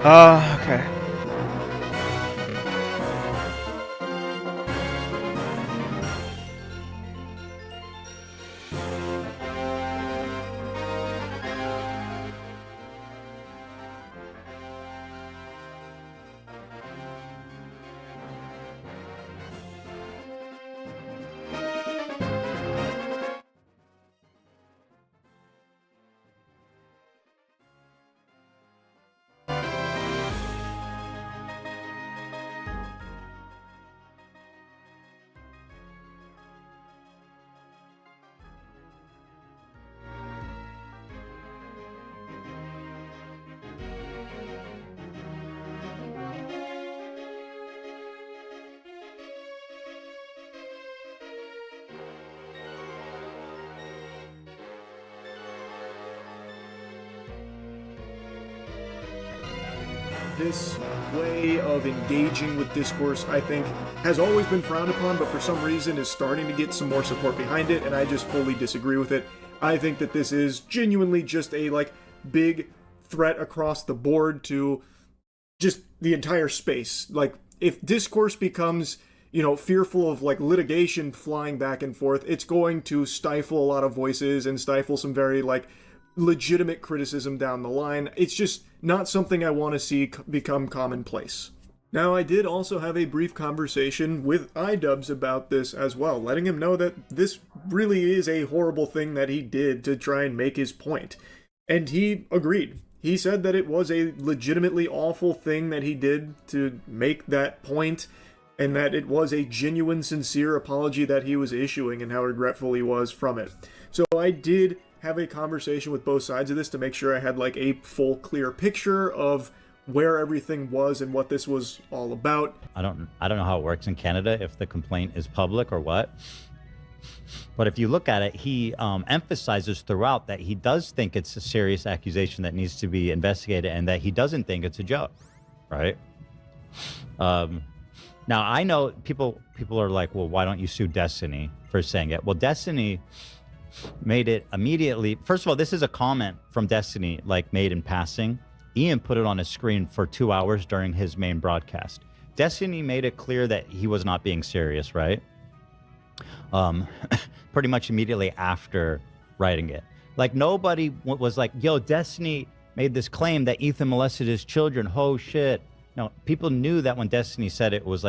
Okay. This way of engaging with discourse, I think, has always been frowned upon, but for some reason is starting to get some more support behind it, and I just fully disagree with it. I think that this is genuinely just a, big threat across the board to just the entire space. Like, if discourse becomes, fearful of, litigation flying back and forth, it's going to stifle a lot of voices and stifle some very, legitimate criticism down the line. It's just not something I want to see become commonplace. Now, I did also have a brief conversation with iDubbbz about this as well, letting him know that this really is a horrible thing that he did to try and make his point. And he agreed. He said that it was a legitimately awful thing that he did to make that point, and that it was a genuine, sincere apology that he was issuing and how regretful he was from it. So I did have a conversation with both sides of this to make sure I had a full clear picture of where everything was and what this was all about. I don't know how it works in Canada, if the complaint is public or what. But if you look at it, he emphasizes throughout that he does think it's a serious accusation that needs to be investigated, and that he doesn't think it's a joke, right? Now I know people are like, well, why don't you sue Destiny for saying it? Well, Destiny made it immediately. First of all, this is a comment from Destiny, made in passing. Ian put it on his screen for 2 hours during his main broadcast. Destiny made it clear that he was not being serious, right? Pretty much immediately after writing it. Nobody was like, yo, Destiny made this claim that Ethan molested his children. Oh shit. No, people knew that when Destiny said it was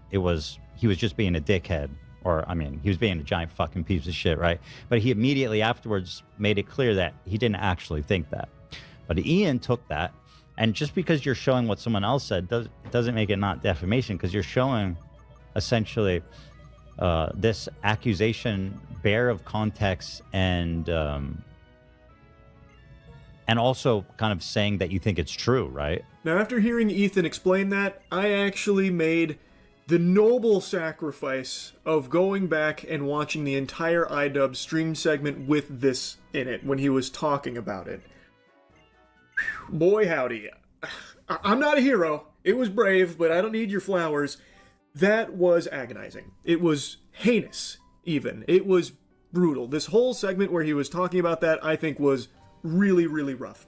he was just being a dickhead. Or, he was being a giant fucking piece of shit, right? But he immediately afterwards made it clear that he didn't actually think that. But Ian took that, and just because you're showing what someone else said doesn't make it not defamation, because you're showing essentially this accusation bare of context and also kind of saying that you think it's true, right? Now, after hearing Ethan explain that, I actually made the noble sacrifice of going back and watching the entire iDubbbz stream segment with this in it when he was talking about it. Boy howdy. I'm not a hero. It was brave, but I don't need your flowers. That was agonizing. It was heinous, even. It was brutal. This whole segment where he was talking about that, I think, was really, really rough.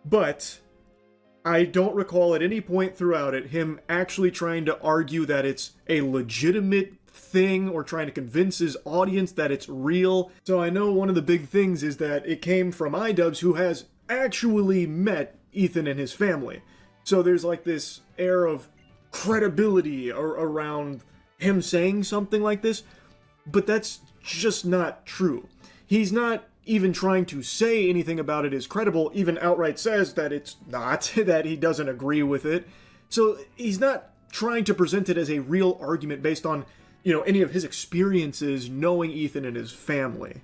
But I don't recall at any point throughout it him actually trying to argue that it's a legitimate thing or trying to convince his audience that it's real. So I know one of the big things is that it came from iDubbbz, who has actually met Ethan and his family. So there's this air of credibility around him saying something like this, but that's just not true. He's not even trying to say anything about it is credible, even outright says that it's not, that he doesn't agree with it. So he's not trying to present it as a real argument based on, any of his experiences knowing Ethan and his family.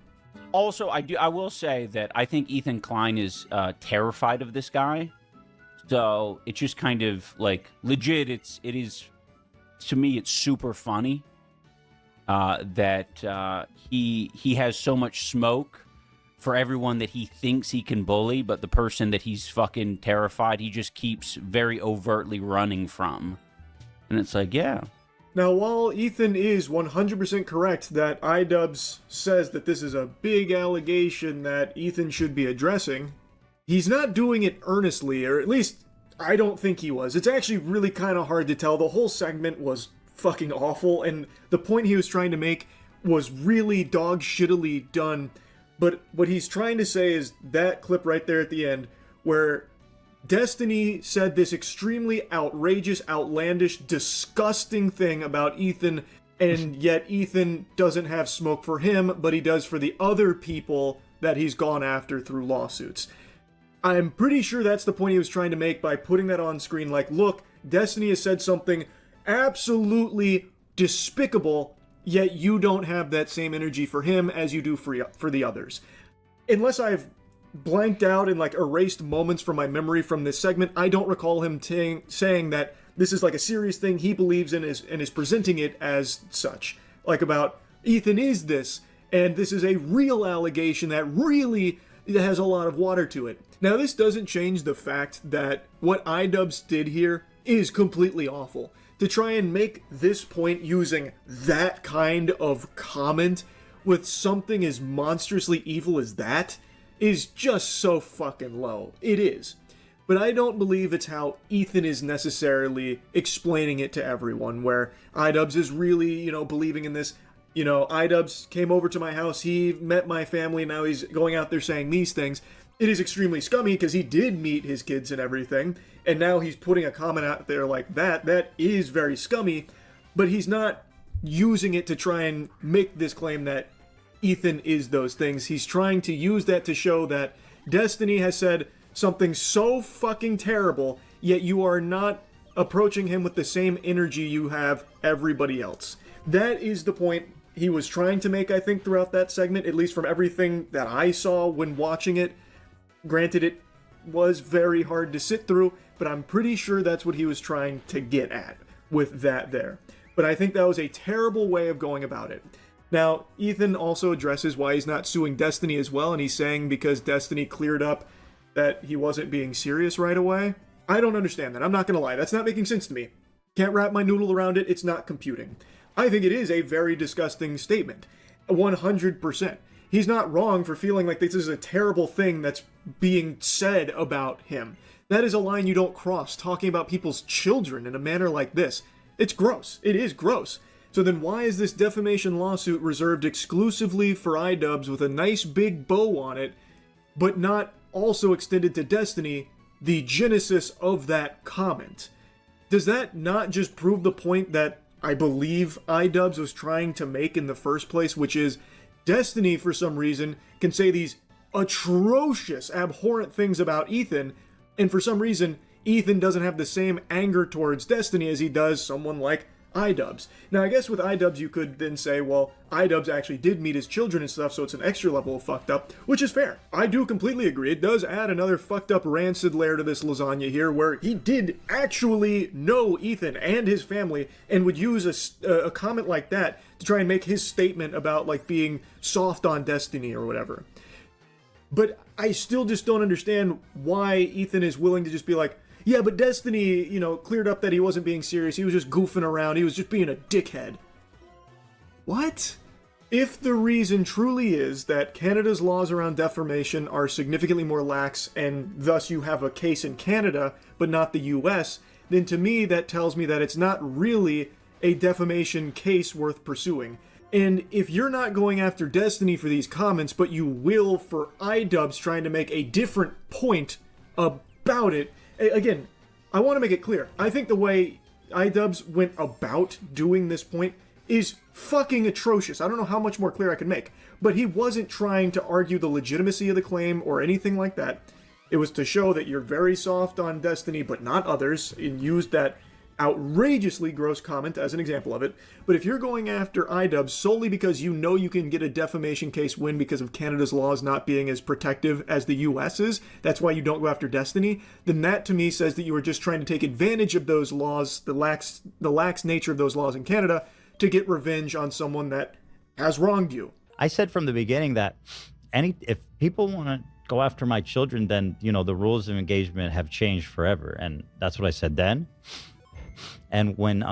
Also, I will say that I think Ethan Klein is terrified of this guy. So it's just kind of legit. It is, to me, it's super funny that he has so much smoke for everyone that he thinks he can bully, but the person that he's fucking terrified, he just keeps very overtly running from. And it's yeah. Now, while Ethan is 100% correct that iDubbbz says that this is a big allegation that Ethan should be addressing, he's not doing it earnestly, or at least I don't think he was. It's actually really kind of hard to tell. The whole segment was fucking awful, and the point he was trying to make was really dog shittily done. But what he's trying to say is that clip right there at the end, where Destiny said this extremely outrageous, outlandish, disgusting thing about Ethan, and yet Ethan doesn't have smoke for him, but he does for the other people that he's gone after through lawsuits. I'm pretty sure that's the point he was trying to make by putting that on screen, like, look, Destiny has said something absolutely despicable, yet you don't have that same energy for him as you do for the others. Unless I've blanked out and like erased moments from my memory from this segment, I don't recall him saying that this is like a serious thing he believes in and is presenting it as such. Like about Ethan is this, and this is a real allegation that really has a lot of water to it. Now, this doesn't change the fact that what iDubbbz did here is completely awful. To try and make this point using that kind of comment with something as monstrously evil as that is just so fucking low. It is. But I don't believe it's how Ethan is necessarily explaining it to everyone, where iDubbbz is really, believing in this. iDubbbz came over to my house, he met my family, now he's going out there saying these things. It is extremely scummy because he did meet his kids and everything, and now he's putting a comment out there like that. That is very scummy, but he's not using it to try and make this claim that Ethan is those things. He's trying to use that to show that Destiny has said something so fucking terrible, yet you are not approaching him with the same energy you have everybody else. That is the point he was trying to make, I think, throughout that segment, at least from everything that I saw when watching it. Granted, it was very hard to sit through, but I'm pretty sure that's what he was trying to get at with that there. But I think that was a terrible way of going about it. Now, Ethan also addresses why he's not suing Destiny as well, and he's saying because Destiny cleared up that he wasn't being serious right away. I don't understand that. I'm not gonna lie. That's not making sense to me. Can't wrap my noodle around it. It's not computing. I think it is a very disgusting statement. 100%. He's not wrong for feeling like this is a terrible thing that's being said about him. That is a line you don't cross, talking about people's children in a manner like this. It's gross. It is gross. So then why is this defamation lawsuit reserved exclusively for iDubbbz with a nice big bow on it, but not also extended to Destiny, the genesis of that comment? Does that not just prove the point that I believe iDubbbz was trying to make in the first place, which is Destiny, for some reason, can say these atrocious, abhorrent things about Ethan, and for some reason, Ethan doesn't have the same anger towards Destiny as he does someone like iDubbbz. Now, I guess with iDubbbz, you could then say, well, iDubbbz actually did meet his children and stuff, so it's an extra level of fucked up, which is fair. I do completely agree. It does add another fucked up rancid layer to this lasagna here, where he did actually know Ethan and his family, and would use a comment like that to try and make his statement about, like, being soft on Destiny or whatever. But I still just don't understand why Ethan is willing to just be like, yeah, but Destiny, cleared up that he wasn't being serious. He was just goofing around. He was just being a dickhead. What? If the reason truly is that Canada's laws around defamation are significantly more lax, and thus you have a case in Canada, but not the US, then to me that tells me that it's not really a defamation case worth pursuing. And if you're not going after Destiny for these comments, but you will for iDubbbz trying to make a different point about it, again, I want to make it clear. I think the way iDubbbz went about doing this point is fucking atrocious. I don't know how much more clear I can make. But he wasn't trying to argue the legitimacy of the claim or anything like that. It was to show that you're very soft on Destiny, but not others, and used that outrageously gross comment as an example of it. But if you're going after iDubbbz solely because you know you can get a defamation case win because of Canada's laws not being as protective as the US's, that's why you don't go after Destiny, then that to me says that you are just trying to take advantage of those laws, the lax nature of those laws in Canada, to get revenge on someone that has wronged you. I said from the beginning that if people want to go after my children, then, the rules of engagement have changed forever. And that's what I said then. And when,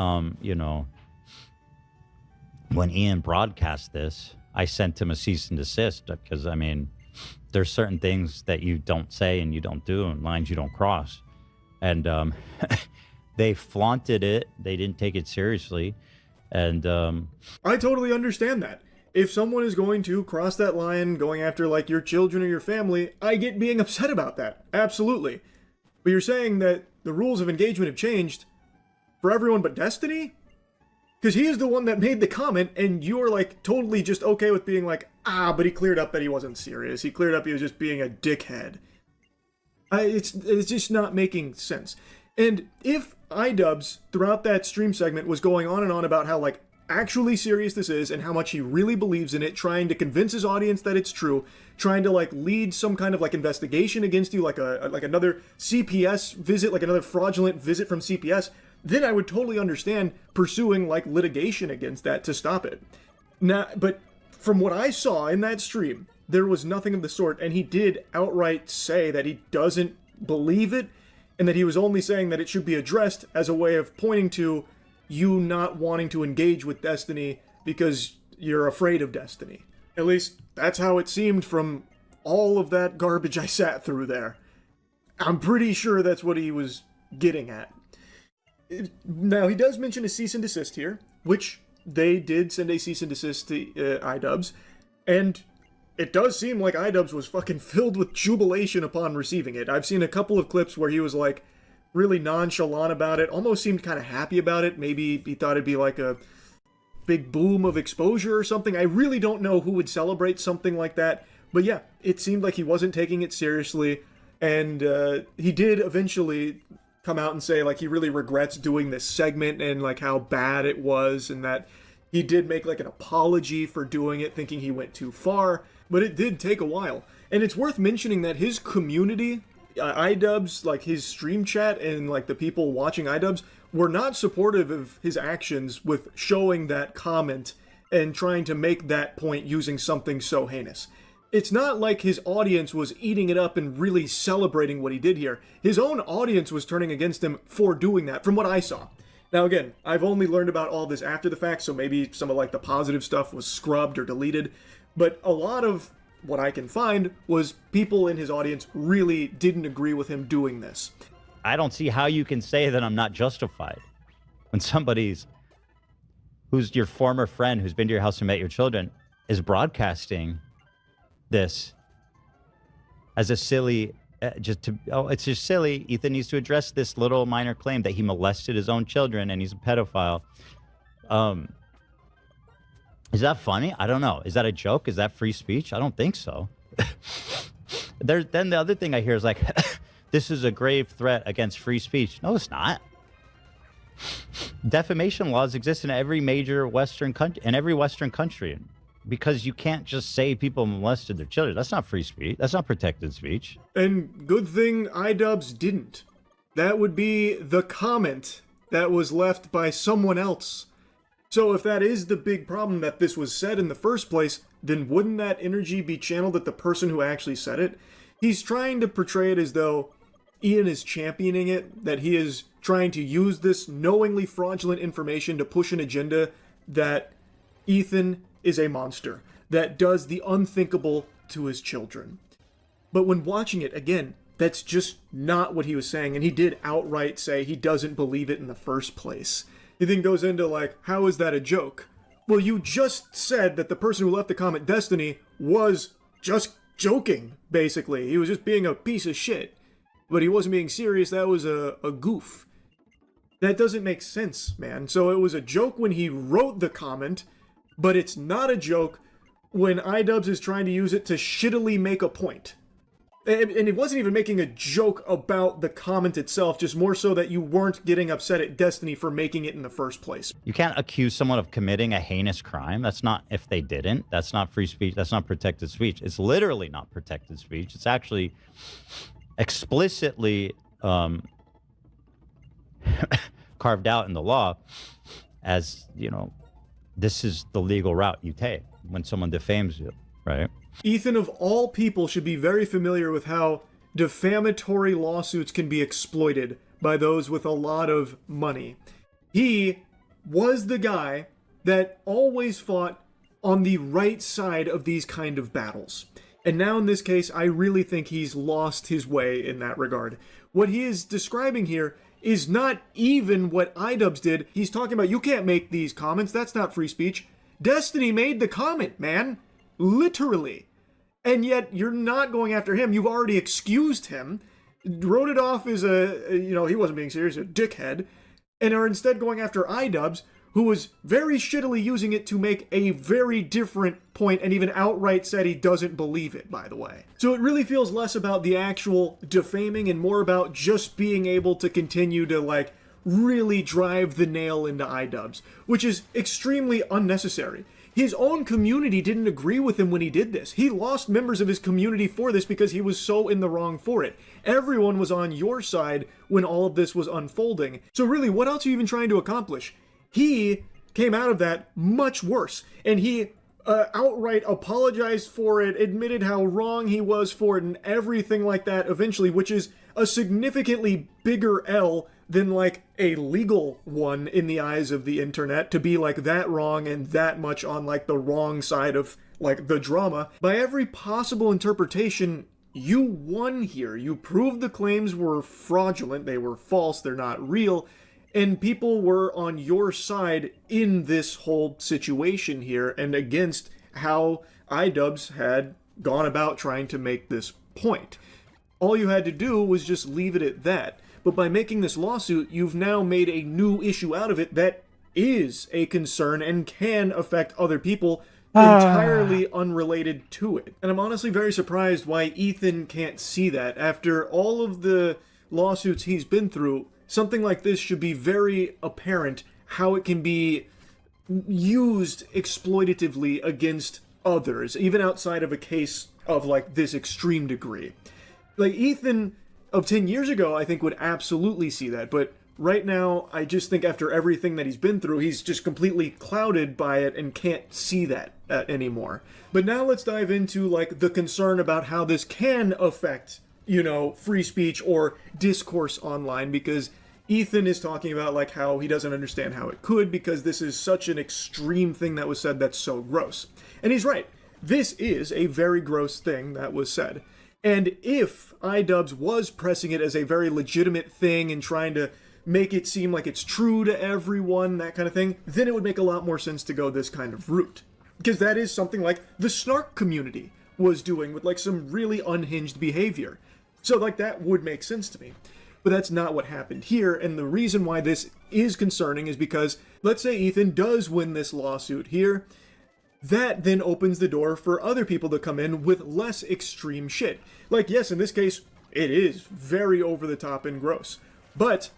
when Ian broadcast this, I sent him a cease and desist because, there's certain things that you don't say and you don't do and lines you don't cross. and they flaunted it. They didn't take it seriously, and I totally understand that. If someone is going to cross that line, going after like your children or your family, I get being upset about that. Absolutely. But you're saying that the rules of engagement have changed for everyone but Destiny? Because he is the one that made the comment, and you're like totally just okay with being like, but he cleared up that he wasn't serious. He cleared up he was just being a dickhead. It's just not making sense. And if iDubbbz throughout that stream segment was going on and on about how like actually serious this is and how much he really believes in it, trying to convince his audience that it's true, trying to like lead some kind of like investigation against you, like another CPS visit, like another fraudulent visit from CPS, then I would totally understand pursuing like litigation against that to stop it. Now, but from what I saw in that stream, there was nothing of the sort, and he did outright say that he doesn't believe it, and that he was only saying that it should be addressed as a way of pointing to you not wanting to engage with Destiny because you're afraid of Destiny. At least, that's how it seemed from all of that garbage I sat through there. I'm pretty sure that's what he was getting at. Now, he does mention a cease and desist here, which they did send a cease and desist to iDubbbz, and it does seem like iDubbbz was fucking filled with jubilation upon receiving it. I've seen a couple of clips where he was like really nonchalant about it, almost seemed kind of happy about it. Maybe he thought it'd be like a big boom of exposure or something. I really don't know who would celebrate something like that, but yeah, it seemed like he wasn't taking it seriously, and he did eventually come out and say like he really regrets doing this segment and like how bad it was, and that he did make like an apology for doing it, thinking he went too far, but it did take a while. And it's worth mentioning that his community, iDubbbz, like his stream chat and like the people watching iDubbbz, were not supportive of his actions with showing that comment and trying to make that point using something so heinous. It's not like his audience was eating it up and really celebrating what he did here. His own audience was turning against him for doing that, from what I saw. Now again, I've only learned about all this after the fact, so maybe some of like the positive stuff was scrubbed or deleted, but a lot of what I can find was people in his audience really didn't agree with him doing this. I don't see how you can say that I'm not justified when somebody's who's your former friend who's been to your house and met your children is broadcasting this as a silly it's just silly. Ethan needs to address this little minor claim that he molested his own children and he's a pedophile. Is that funny? I don't know. Is that a joke? Is that free speech? I don't think so. Then the other thing I hear is like, this is a grave threat against free speech. No, it's not. Defamation laws exist in every major Western country, because you can't just say people molested their children. That's not free speech. That's not protected speech. And good thing iDubbbz didn't. That would be the comment that was left by someone else. So if that is the big problem that this was said in the first place, then wouldn't that energy be channeled at the person who actually said it? He's trying to portray it as though Ian is championing it, that he is trying to use this knowingly fraudulent information to push an agenda that Ethan is a monster, that does the unthinkable to his children. But when watching it, again, that's just not what he was saying, and he did outright say he doesn't believe it in the first place. He then goes into like, how is that a joke? Well, you just said that the person who left the comment Destiny was just joking, basically. He was just being a piece of shit. But he wasn't being serious, that was a goof. That doesn't make sense, man. So it was a joke when he wrote the comment, but it's not a joke when iDubbbz is trying to use it to shittily make a point. And it wasn't even making a joke about the comment itself, just more so that you weren't getting upset at Destiny for making it in the first place. You can't accuse someone of committing a heinous crime. That's not, if they didn't, that's not free speech. That's not protected speech. It's literally not protected speech. It's actually explicitly carved out in the law as, you know, this is the legal route you take when someone defames you, right? Ethan, of all people, should be very familiar with how defamatory lawsuits can be exploited by those with a lot of money. He was the guy that always fought on the right side of these kind of battles. And now in this case, I really think he's lost his way in that regard. What he is describing here is not even what iDubbbz did. He's talking about, you can't make these comments, that's not free speech. Destiny made the comment, man. Literally. And yet you're not going after him. You've already excused him, wrote it off as he wasn't being serious, a dickhead, and are instead going after iDubbbz, who was very shittily using it to make a very different point, and even outright said he doesn't believe it, by the way. So it really feels less about the actual defaming and more about just being able to continue to, really drive the nail into iDubbbz, which is extremely unnecessary. His own community didn't agree with him when he did this. He lost members of his community for this because he was so in the wrong for it. Everyone was on your side when all of this was unfolding. So really, what else are you even trying to accomplish? He came out of that much worse, and he outright apologized for it, admitted how wrong he was for it, and everything like that eventually, which is a significantly bigger L than a legal one in the eyes of the internet, to be that wrong and that much on the wrong side of the drama. By every possible interpretation, you won here. You proved the claims were fraudulent, they were false, they're not real. And people were on your side in this whole situation here and against how iDubbbz had gone about trying to make this point. All you had to do was just leave it at that. But by making this lawsuit, you've now made a new issue out of it that is a concern and can affect other people entirely unrelated to it. And I'm honestly very surprised why Ethan can't see that. After all of the lawsuits he's been through, something like this should be very apparent how it can be used exploitatively against others, even outside of a case of this extreme degree. Ethan of 10 years ago, I think, would absolutely see that, but right now, I just think after everything that he's been through, he's just completely clouded by it and can't see that anymore. But now let's dive into the concern about how this can affect free speech or discourse online, because Ethan is talking about how he doesn't understand how it could, because this is such an extreme thing that was said that's so gross. And he's right. This is a very gross thing that was said. And if iDubbbz was pressing it as a very legitimate thing and trying to make it seem like it's true to everyone, that kind of thing, then it would make a lot more sense to go this kind of route. Because that is something the snark community was doing with some really unhinged behavior. So that would make sense to me. But that's not what happened here, and the reason why this is concerning is because, let's say Ethan does win this lawsuit here, that then opens the door for other people to come in with less extreme shit. Yes, in this case, it is very over the top and gross. But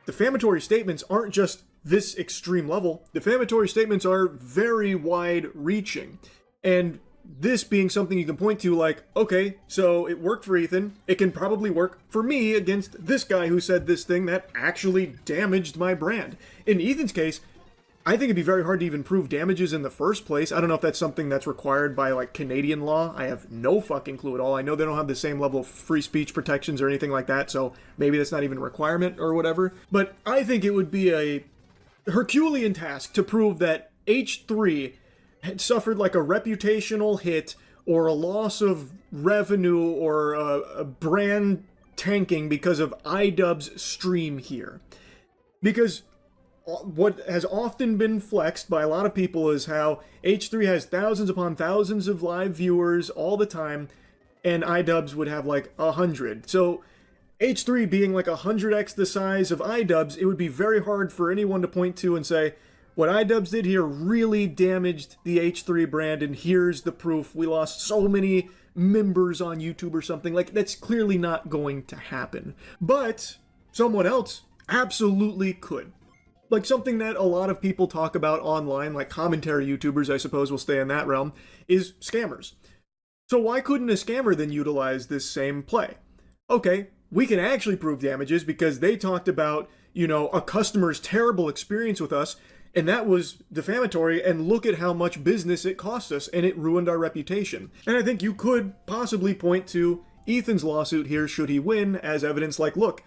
defamatory statements aren't just this extreme level. Defamatory statements are very wide-reaching. And this being something you can point to okay, so it worked for Ethan, it can probably work for me against this guy who said this thing that actually damaged my brand. In Ethan's case, I think it'd be very hard to even prove damages in the first place. I don't know if that's something that's required by Canadian law. I have no fucking clue at all. I know they don't have the same level of free speech protections or anything like that, so maybe that's not even a requirement or whatever. But I think it would be a Herculean task to prove that H3 had suffered a reputational hit or a loss of revenue or a brand tanking because of iDubbbz's stream here. Because what has often been flexed by a lot of people is how H3 has thousands upon thousands of live viewers all the time, and iDubbbz would have 100. So H3 being 100x the size of iDubbbz, it would be very hard for anyone to point to and say, what iDubbbz did here really damaged the H3 brand, and here's the proof. We lost so many members on YouTube or something. That's clearly not going to happen. But someone else absolutely could. Something that a lot of people talk about online, commentary YouTubers, I suppose, will stay in that realm, is scammers. So why couldn't a scammer then utilize this same play? Okay, we can actually prove damages because they talked about, a customer's terrible experience with us, and that was defamatory, and look at how much business it cost us, and it ruined our reputation. And I think you could possibly point to Ethan's lawsuit here, should he win, as evidence look,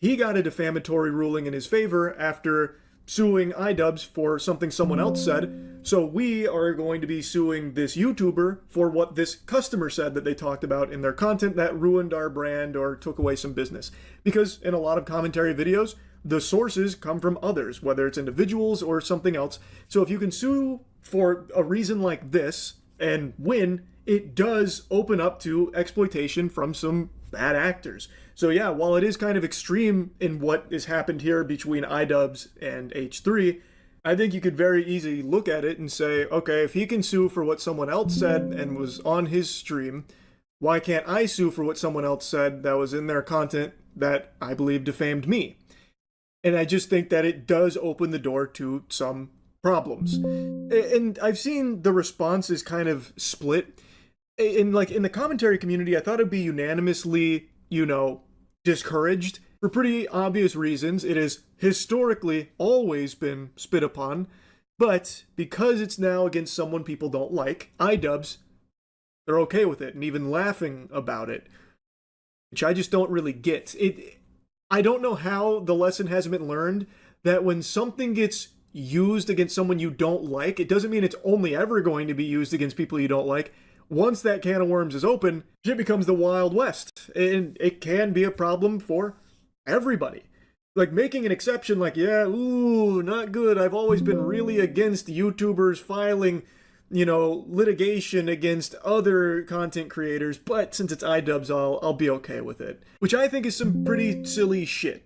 he got a defamatory ruling in his favor after suing iDubbbz for something someone else said, so we are going to be suing this YouTuber for what this customer said that they talked about in their content that ruined our brand or took away some business. Because in a lot of commentary videos, the sources come from others, whether it's individuals or something else. So if you can sue for a reason like this and win, it does open up to exploitation from some bad actors. So yeah, while it is kind of extreme in what has happened here between iDubbbz and H3, I think you could very easily look at it and say, okay, if he can sue for what someone else said and was on his stream, why can't I sue for what someone else said that was in their content that I believe defamed me? And I just think that it does open the door to some problems. And I've seen the response is kind of split. In the commentary community, I thought it'd be unanimously, discouraged for pretty obvious reasons. It has historically always been spit upon, but because it's now against someone people don't like, iDubbbz, they're okay with it and even laughing about it, which I just don't really get. I don't know how the lesson hasn't been learned that when something gets used against someone you don't like, it doesn't mean it's only ever going to be used against people you don't like. Once that can of worms is open, it becomes the Wild West, and it can be a problem for everybody. Like, making an exception like, yeah, ooh, not good, I've always been really against YouTubers filing, litigation against other content creators, but since it's iDubbbz, I'll be okay with it. Which I think is some pretty silly shit.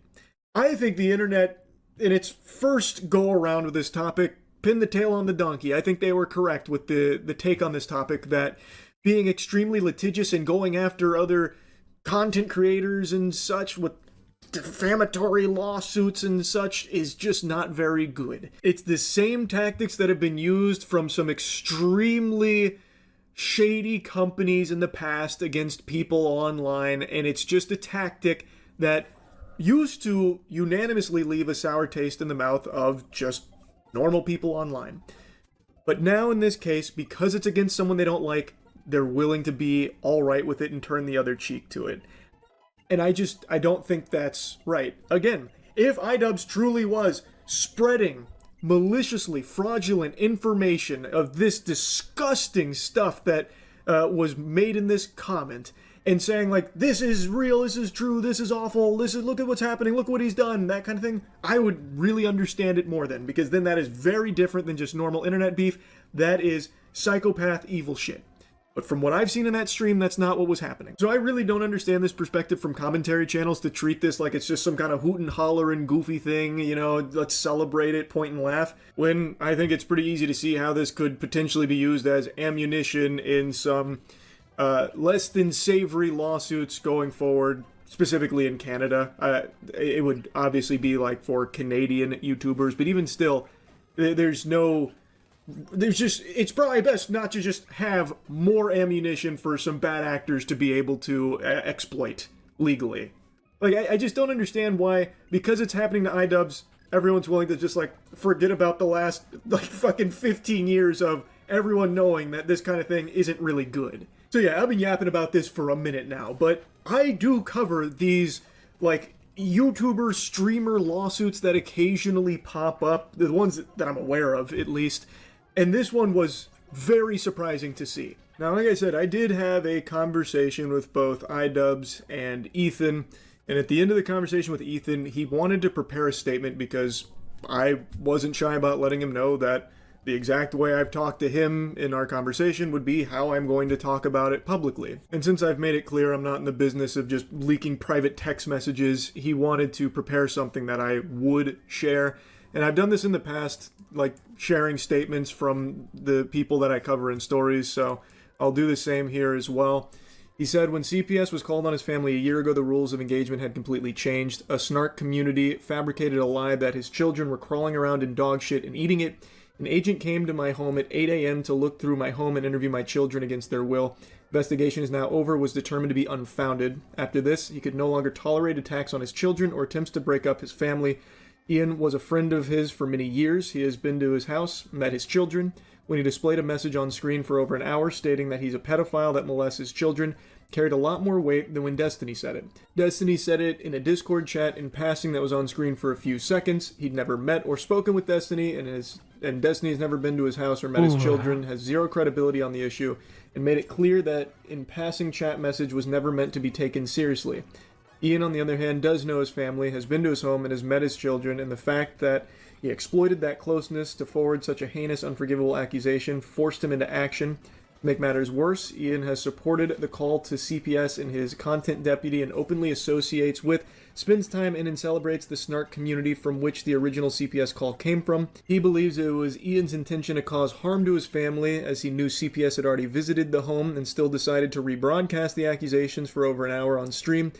I think the internet, in its first go-around with this topic, pinned the tail on the donkey. I think they were correct with the take on this topic, that being extremely litigious and going after other content creators and such with defamatory lawsuits and such is just not very good. It's the same tactics that have been used from some extremely shady companies in the past against people online, and it's just a tactic that used to unanimously leave a sour taste in the mouth of just normal people online. But now in this case, because it's against someone they don't like, they're willing to be alright with it and turn the other cheek to it. And I don't think that's right. Again, if iDubbbz truly was spreading maliciously fraudulent information of this disgusting stuff that was made in this comment, and saying like, this is real, this is true, this is awful, look at what's happening, look what he's done, that kind of thing, I would really understand it more then, because then that is very different than just normal internet beef. That is psychopath evil shit. But from what I've seen in that stream, that's not what was happening. So I really don't understand this perspective from commentary channels to treat this like it's just some kind of hoot and holler and goofy thing, let's celebrate it, point and laugh, when I think it's pretty easy to see how this could potentially be used as ammunition in some less than savory lawsuits going forward, specifically in Canada. It would obviously be like for Canadian YouTubers, but even still, it's probably best not to just have more ammunition for some bad actors to be able to exploit legally. Like, I just don't understand why, because it's happening to iDubbbz, everyone's willing to just, forget about the last, fucking 15 years of everyone knowing that this kind of thing isn't really good. So yeah, I've been yapping about this for a minute now, but I do cover these, YouTuber streamer lawsuits that occasionally pop up, the ones that I'm aware of, at least, and this one was very surprising to see. Now, like I said, I did have a conversation with both iDubbbz and Ethan, and at the end of the conversation with Ethan, he wanted to prepare a statement because I wasn't shy about letting him know that the exact way I've talked to him in our conversation would be how I'm going to talk about it publicly. And since I've made it clear I'm not in the business of just leaking private text messages, he wanted to prepare something that I would share. And I've done this in the past, sharing statements from the people that I cover in stories, so I'll do the same here as well. He said, when CPS was called on his family a year ago, the rules of engagement had completely changed. A snark community fabricated a lie that his children were crawling around in dog shit and eating it. An agent came to my home at 8 a.m. to look through my home and interview my children against their will. Investigation is now over, was determined to be unfounded. After this, he could no longer tolerate attacks on his children or attempts to break up his family. Ian was a friend of his for many years. He has been to his house, met his children. When he displayed a message on screen for over an hour stating that he's a pedophile that molests his children, carried a lot more weight than when Destiny said it. Destiny said it in a Discord chat in passing that was on screen for a few seconds. He'd never met or spoken with Destiny, and Destiny has never been to his house or met his children, has zero credibility on the issue, and made it clear that in passing chat message was never meant to be taken seriously. Ian, on the other hand, does know his family, has been to his home, and has met his children, and the fact that he exploited that closeness to forward such a heinous, unforgivable accusation forced him into action. To make matters worse, Ian has supported the call to CPS in his content deputy and openly associates with, spends time in, and celebrates the snark community from which the original CPS call came from. He believes it was Ian's intention to cause harm to his family, as he knew CPS had already visited the home and still decided to rebroadcast the accusations for over an hour on stream.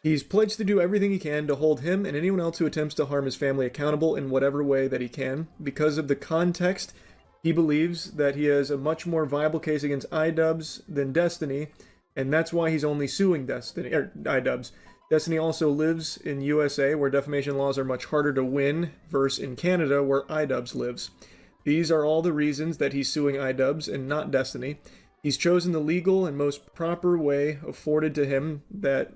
He's pledged to do everything he can to hold him and anyone else who attempts to harm his family accountable in whatever way that he can. Because of the context, he believes that he has a much more viable case against iDubbbz than Destiny, and that's why he's only suing iDubbbz. Destiny also lives in USA, where defamation laws are much harder to win, versus in Canada, where iDubbbz lives. These are all the reasons that he's suing iDubbbz and not Destiny. He's chosen the legal and most proper way afforded to him that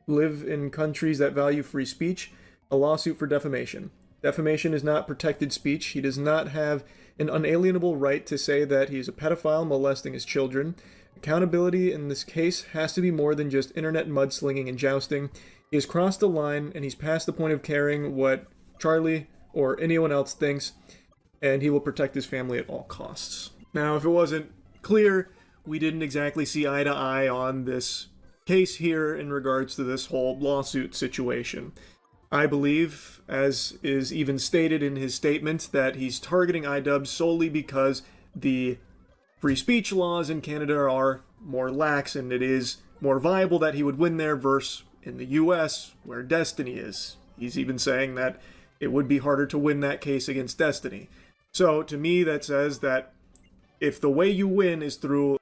live in countries that value free speech, a lawsuit for defamation. Defamation is not protected speech. He does not have an unalienable right to say that he is a pedophile molesting his children. Accountability in this case has to be more than just internet mudslinging and jousting. He has crossed the line, and he's past the point of caring what Charlie or anyone else thinks, and he will protect his family at all costs. Now, if it wasn't clear, we didn't exactly see eye to eye on this case here in regards to this whole lawsuit situation. I believe, as is even stated in his statement, that he's targeting iDubbbz solely because the free speech laws in Canada are more lax, and it is more viable that he would win there versus in the US, where Destiny is. He's even saying that it would be harder to win that case against Destiny. So, to me, that says that if the way you win is through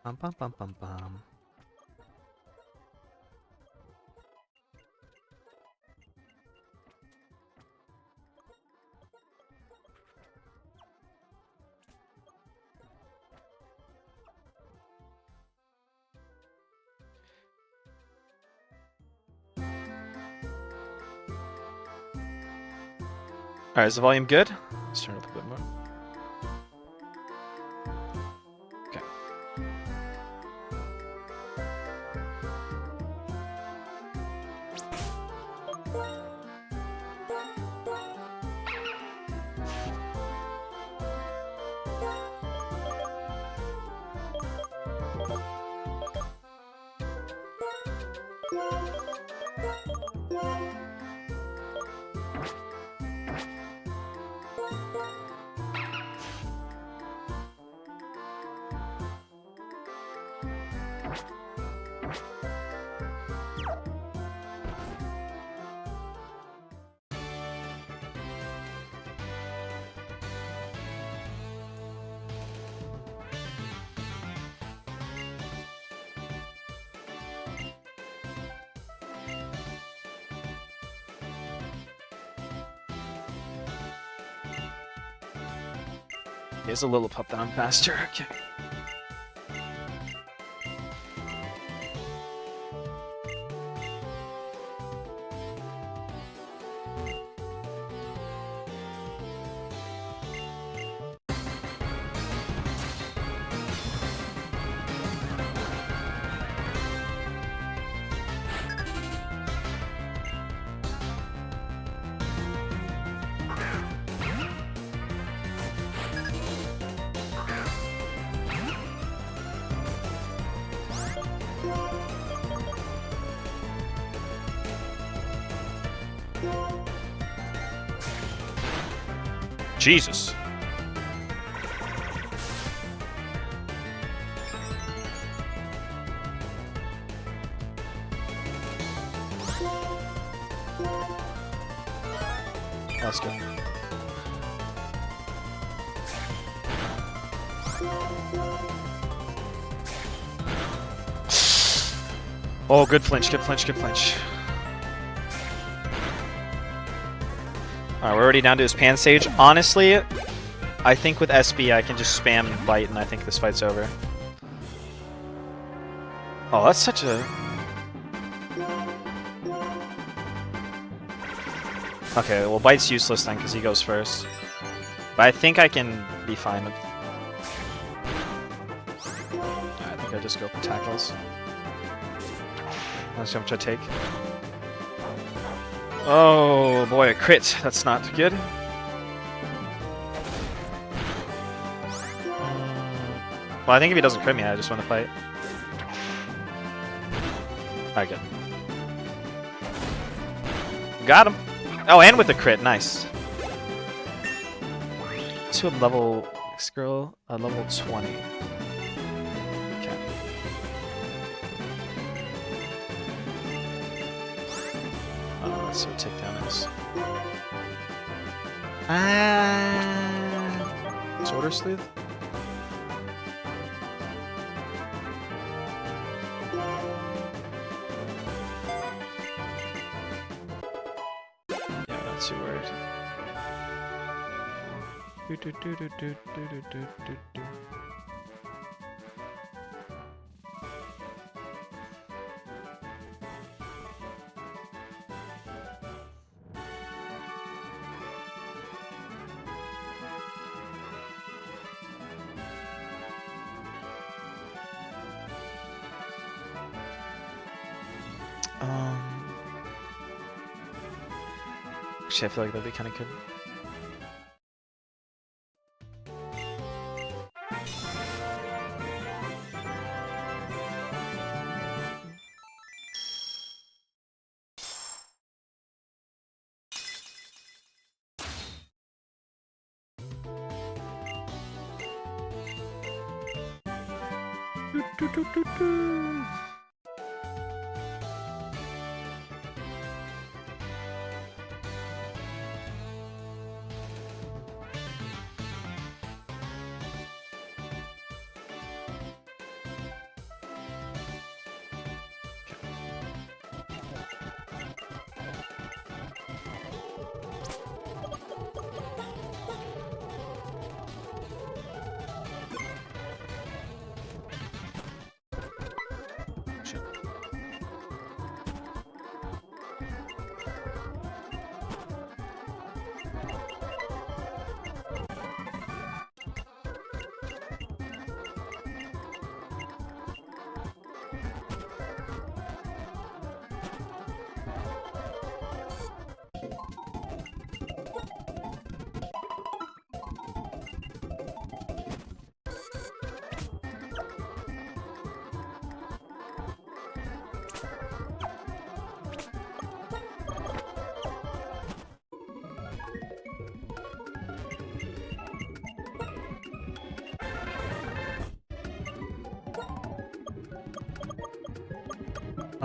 Bum, bum, bum, bum, bum. Alright, is the volume good? Let's turn it up a bit more. Okay. Here's a little pop down faster. Okay. Jesus. That's good. Oh, good flinch, good flinch, good flinch. Alright, we're already down to his pan stage. Honestly, I think with SB I can just spam and bite and I think this fight's over. Oh, that's such a... Okay, well bite's useless then because he goes first. But I think I can be fine with... I think I just go for tackles. Let's jump to take. Oh boy, a crit. That's not good. Well, I think if he doesn't crit me, I just win the fight. Alright, good. Got him! Oh, and with the crit. Nice. To a level... Next girl, level 20. Okay. Oh, let's see what takedown is. Shoulder sleuth? Yeah, not too worried. Actually, I feel like that'd be kind of good.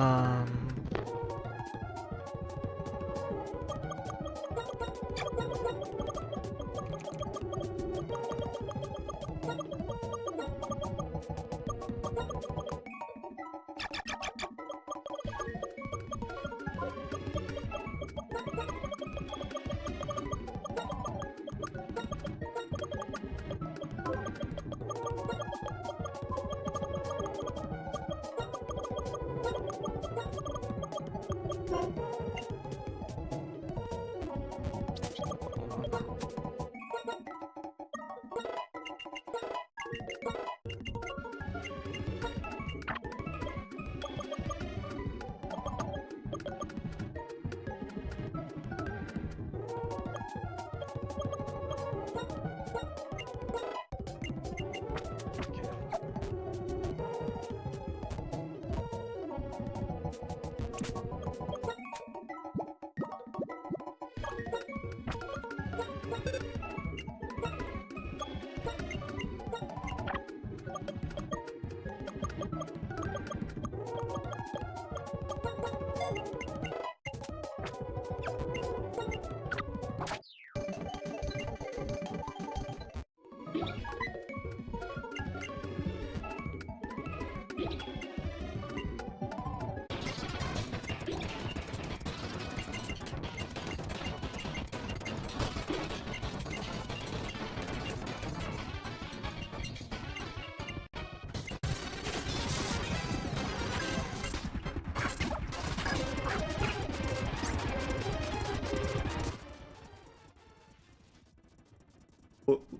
Um.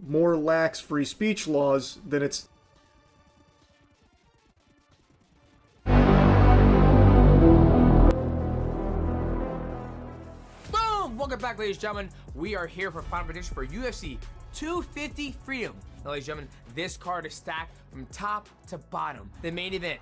More lax free speech laws than it's. Boom! Welcome back, ladies and gentlemen. We are here for final prediction for UFC 250 Freedom. Now, ladies and gentlemen, this card is stacked from top to bottom. The main event,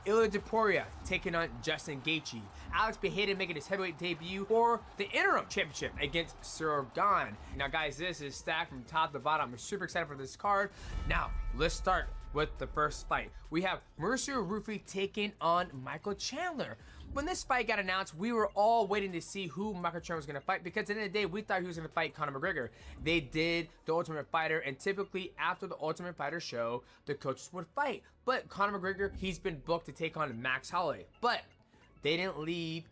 Ilia Topuria taking on Justin Gaethje. Alex Behaden making his heavyweight debut for the interim championship against Cyril Gane. Now, guys, this is stacked from top to bottom. I'm super excited for this card. Now, let's start with the first fight. We have Mercer Rufi taking on Michael Chandler. When this fight got announced, we were all waiting to see who Michael Chandler was going to fight, because at the end of the day, we thought he was going to fight Conor McGregor. They did the Ultimate Fighter, and typically after the Ultimate Fighter show, the coaches would fight. But Conor McGregor, he's been booked to take on Max Holloway. But they didn't leave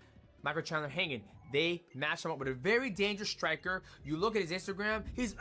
Michael Chandler hanging. They matched him up with a very dangerous striker. You look at his Instagram, he's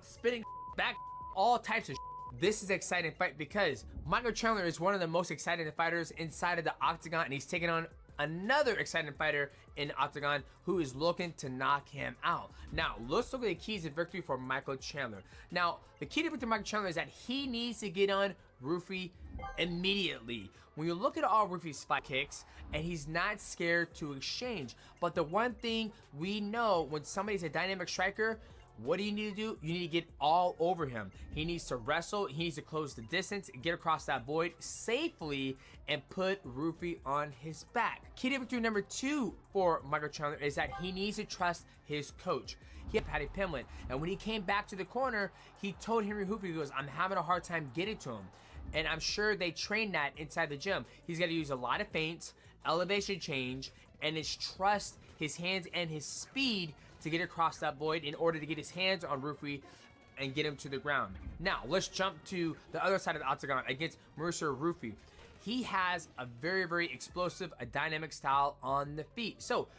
spinning back, all types of shit. This is an exciting fight because Michael Chandler is one of the most exciting fighters inside of the octagon, and he's taking on another exciting fighter in the octagon who is looking to knock him out. Now, let's look at the keys to victory for Michael Chandler. Now, the key to victory for Michael Chandler is that he needs to get on Rufi immediately. When you look at all Rufi's fight kicks, and he's not scared to exchange. But the one thing we know, when somebody's a dynamic striker, what do you need to do? You need to get all over him. He needs to wrestle. He needs to close the distance, get across that void safely, and put Rufi on his back. Key to victory number 2 for Michael Chandler is that he needs to trust his coach. He had Paddy Pimblett, and when he came back to the corner, he told Henry Hooper, he goes, I'm having a hard time getting to him. And I'm sure they trained that inside the gym. He's got to use a lot of feints, elevation change, and his trust, his hands, and his speed to get across that void in order to get his hands on Rufi and get him to the ground. Now, let's jump to the other side of the octagon against Mercer Rufi. He has a very, very explosive, a dynamic style on the feet. So,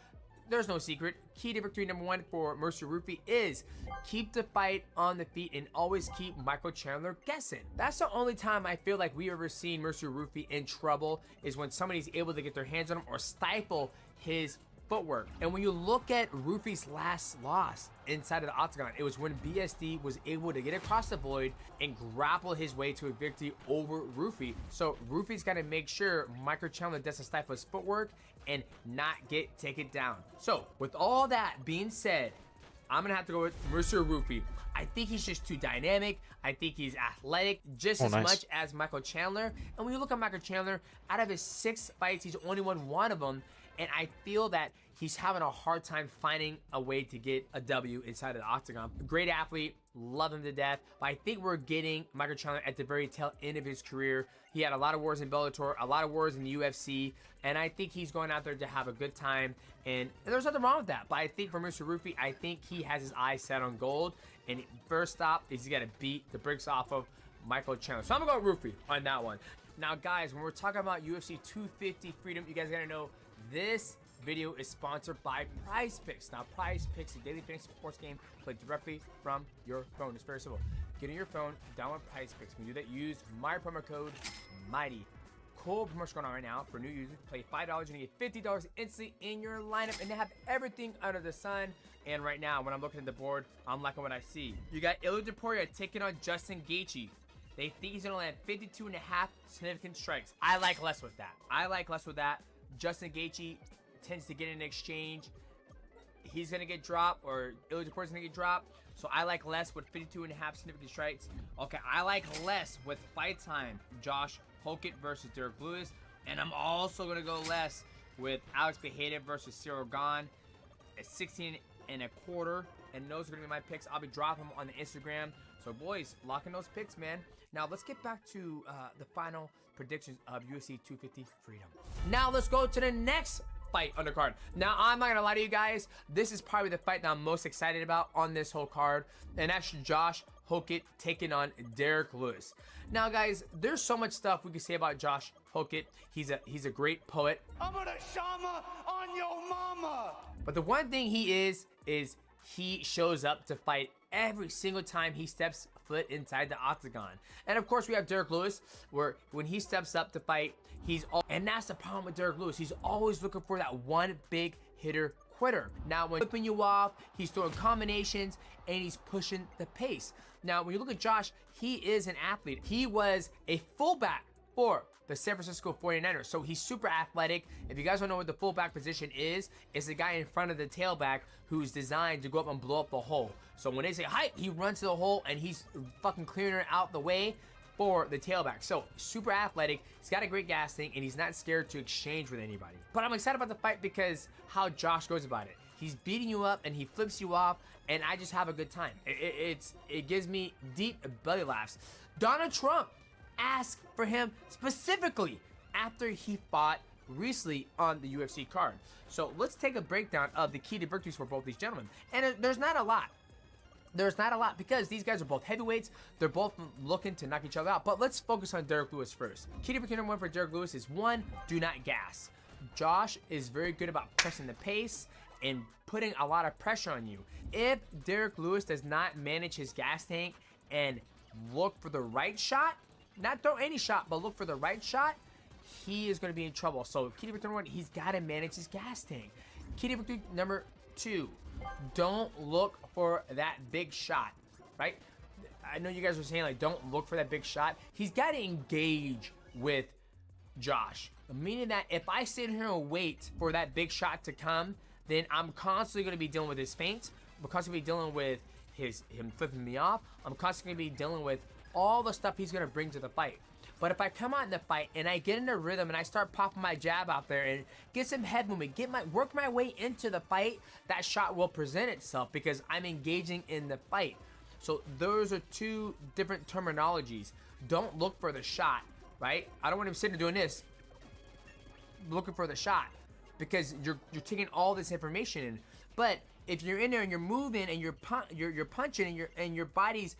there's no secret. Key to victory number 1 for Mercer Rufi is keep the fight on the feet and always keep Michael Chandler guessing. That's the only time I feel like we've ever seen Mercer Rufi in trouble, is when somebody's able to get their hands on him or stifle his footwork. And when you look at Rufi's last loss inside of the octagon, it was when BSD was able to get across the void and grapple his way to a victory over Rufi. So Rufi's got to make sure Michael Chandler doesn't stifle his footwork and not get taken down. So with all that being said, I'm gonna have to go with Mercer Rufi. I think he's just too dynamic. I think he's athletic just as much as Michael Chandler. And when you look at Michael Chandler, out of his 6 fights, he's only won 1 of them. and I feel that he's having a hard time finding a way to get a W inside of the octagon. Great athlete, love him to death, but I think we're getting Michael Chandler at the very tail end of his career. He had a lot of wars in Bellator, a lot of wars in the UFC, and I think he's going out there to have a good time, and there's nothing wrong with that. But I think for Mr. Rufy, I think he has his eyes set on gold, and first stop is he's got to beat the brakes off of Michael Chandler. So I'm gonna go Rufy on that one. Now guys, when we're talking about UFC 250 Freedom, you guys gotta know this video is sponsored by Prize Picks. Now Prize Picks, a daily fantasy sports game played directly from your phone. It's very simple. Get on your phone, download Prize Picks. When you do that, use my promo code MIGHTY. Cool promotion going on right now for new users. Play $5 and you get $50 instantly in your lineup, and they have everything under the sun. And right now, when I'm looking at the board, I'm liking what I see. You got Ilia Topuria taking on Justin Gaethje. They think he's gonna land 52.5 significant strikes. I like less with that. Justin Gaethje tends to get an exchange. He's gonna get dropped, or Ilia Topuria's gonna get dropped. So I like less with 52.5 significant strikes. Okay, I like less with fight time. Josh Hokett versus Derek Lewis. And I'm also gonna go less with Alex Beheda versus Cyril Gahn at 16.25. And those are gonna be my picks. I'll be dropping them on the Instagram. So boys, locking those picks, man. Now let's get back to the final predictions of UFC 250 Freedom. Now let's go to the next fight on the card. Now I'm not gonna lie to you guys, this is probably the fight that I'm most excited about on this whole card, and that's Josh Hokett taking on Derek Lewis. Now guys, there's so much stuff we can say about Josh Hokett. He's a great poet. I'm gonna shama on your mama. But the one thing he is he shows up to fight every single time he steps foot inside the octagon. And of course we have Derek Lewis, where when he steps up to fight, and that's the problem with Derek Lewis. He's always looking for that one big hitter quitter. Now when flipping you off, he's throwing combinations and he's pushing the pace. Now when you look at Josh, he is an athlete. He was a fullback for the San Francisco 49ers. So he's super athletic. If you guys don't know what the fullback position is, it's the guy in front of the tailback who's designed to go up and blow up the hole. So when they say hype, he runs to the hole and he's fucking clearing it out the way for the tailback. So super athletic, he's got a great gas tank, and he's not scared to exchange with anybody. But I'm excited about the fight because how Josh goes about it. He's beating you up and he flips you off, and I just have a good time. It gives me deep belly laughs. Donald Trump asked for him specifically after he fought recently on the UFC card. So let's take a breakdown of the key to victories for both these gentlemen. And there's not a lot. Because these guys are both heavyweights. They're both looking to knock each other out. But let's focus on Derek Lewis first. Key to victory number 1 for Derek Lewis is 1, do not gas. Josh is very good about pressing the pace and putting a lot of pressure on you. If Derek Lewis does not manage his gas tank and look for the right shot, not throw any shot, but look for the right shot, he is going to be in trouble. So key to victory number 1, he's got to manage his gas tank. Key to victory number 2, don't look for that big shot, right? I know you guys are saying, like, don't look for that big shot. He's got to engage with Josh, meaning that if I sit here and wait for that big shot to come, then I'm constantly going to be dealing with his feints. I'm constantly dealing with him flipping me off. I'm constantly going to be dealing with all the stuff he's going to bring to the fight. But if I come out in the fight and I get in a rhythm and I start popping my jab out there and get some head movement, work my way into the fight, that shot will present itself because I'm engaging in the fight. So those are two different terminologies. Don't look for the shot, right? I don't want him sitting there doing this, looking for the shot, because you're taking all this information in. But if you're in there and you're moving and you're punching and your body's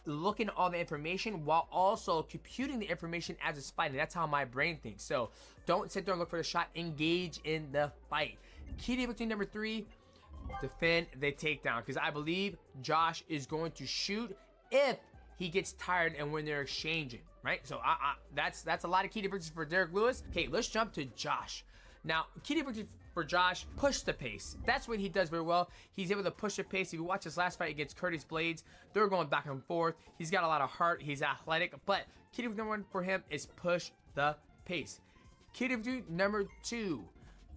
looking at all the information while also computing the information as it's fighting. That's how my brain thinks. So don't sit there and look for the shot. Engage in the fight. Key to victory number 3, defend the takedown, because I believe Josh is going to shoot if he gets tired and when they're exchanging, right? So that's a lot of key to victories for Derek Lewis. Okay, let's jump to Josh. Now, key to victory for Josh, push the pace. That's what he does very well. He's able to push the pace. If you watch his last fight against Curtis Blades, they're going back and forth. He's got a lot of heart. He's athletic. But key to victory number 1 for him is push the pace. Key to victory number 2,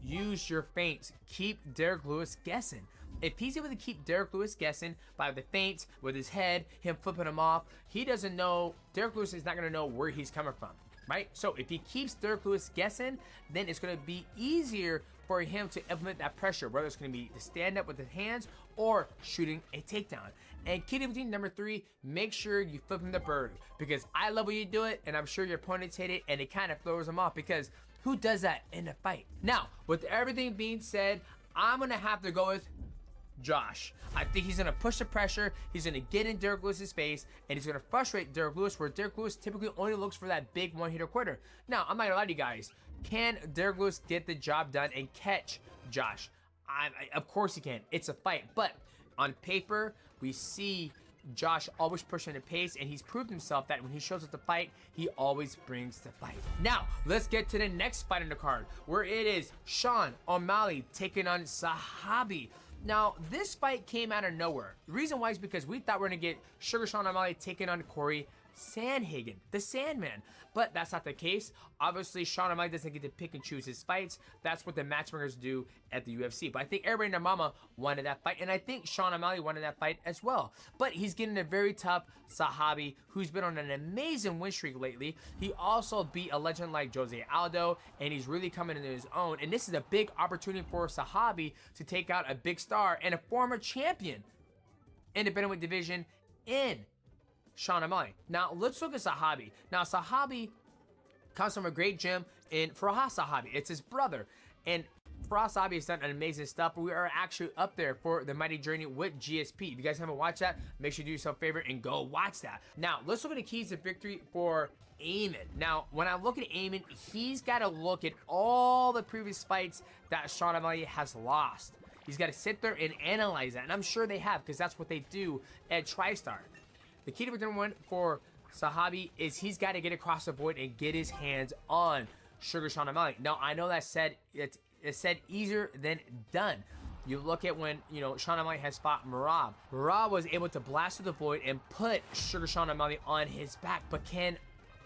use your feints. Keep Derek Lewis guessing. If he's able to keep Derek Lewis guessing by the feints, with his head, him flipping him off, he doesn't know, Derek Lewis is not going to know where he's coming from. Right? So if he keeps Derek Lewis guessing, then it's going to be easier for him to implement that pressure, whether it's going to be to stand up with his hands or shooting a takedown. And key difference number 3, make sure you flip him the bird, because I love when you do it, and I'm sure your opponents hate it, and it kind of throws them off, because who does that in a fight? Now, with everything being said, I'm going to have to go with Josh. I think he's going to push the pressure, he's going to get in Derrick Lewis's face, and he's going to frustrate Derrick Lewis, where Derrick Lewis typically only looks for that big one-hitter quitter. Now, I'm not going to lie to you guys. Can Derrick Lewis get the job done and catch Josh? Of course he can. It's a fight. But on paper, we see Josh always pushing the pace, and he's proved himself that when he shows up to fight, he always brings the fight. Now, let's get to the next fight on the card, where it is Sean O'Malley taking on Sahabi. Now, this fight came out of nowhere. The reason why is because we thought we were going to get Sugar Sean O'Malley taking on Corey Sandhagen, the Sandman. But that's not the case. Obviously, Sean O'Malley doesn't get to pick and choose his fights. That's what the matchmakers do at the UFC. But I think everybody and their mama wanted that fight, and I think Sean O'Malley wanted that fight as well. But he's getting a very tough Sahabi, who's been on an amazing win streak lately. He also beat a legend like Jose Aldo, and he's really coming into his own. And this is a big opportunity for Sahabi to take out a big star and a former champion in the bantamweight division in Sean O'Malley. Now, let's look at Sahabi. Now, Sahabi comes from a great gym in Farah Sahabi. It's his brother. And Farah Sahabi has done amazing stuff. We are actually up there for the mighty journey with GSP. If you guys haven't watched that, make sure you do yourself a favor and go watch that. Now, let's look at the keys to victory for Amin. Now, when I look at Amin, he's got to look at all the previous fights that Sean O'Malley has lost. He's got to sit there and analyze that. And I'm sure they have, because that's what they do at TriStar. The key to number 1 for Sahabi is he's got to get across the board and get his hands on Sugar Sean O'Malley. Now, I know that it's said easier than done. You look at when, Sean O'Malley has fought Merab. Merab was able to blast through the void and put Sugar Sean O'Malley on his back. But can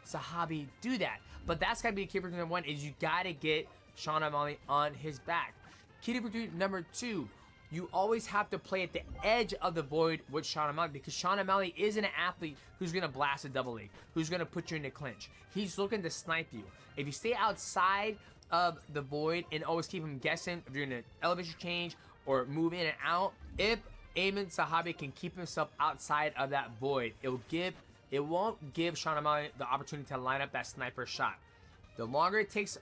Sahabi do that? But that's got to be the key to number 1, is you got to get Sean O'Malley on his back. Key to number 2, you always have to play at the edge of the void with Sean O'Malley, because Sean O'Malley isn't an athlete who's going to blast a double leg, who's going to put you in the clinch. He's looking to snipe you. If you stay outside of the void and always keep him guessing if you're going to elevation change or move in and out, if Amin Sahabi can keep himself outside of that void, it won't give Sean O'Malley the opportunity to line up that sniper shot. The longer it takes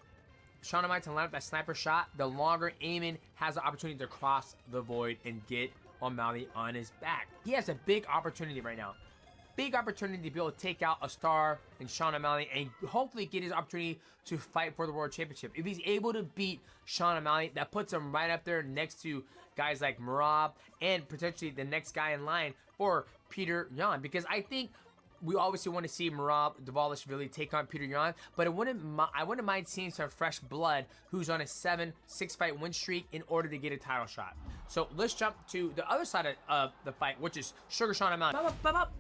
Sean O'Malley to line up that sniper shot, the longer Amin has the opportunity to cross the void and get O'Malley on his back. He has a big opportunity right now. Big opportunity to be able to take out a star in Sean O'Malley and hopefully get his opportunity to fight for the World Championship. If he's able to beat Sean O'Malley, that puts him right up there next to guys like Merab and potentially the next guy in line for Peter Yan. Because I think we obviously want to see Merab Dvalishvili take on Peter Yan, but I wouldn't mind seeing some fresh blood who's on a 7-6 fight win streak in order to get a title shot. So let's jump to the other side of the fight, which is Sugar Sean O'Malley.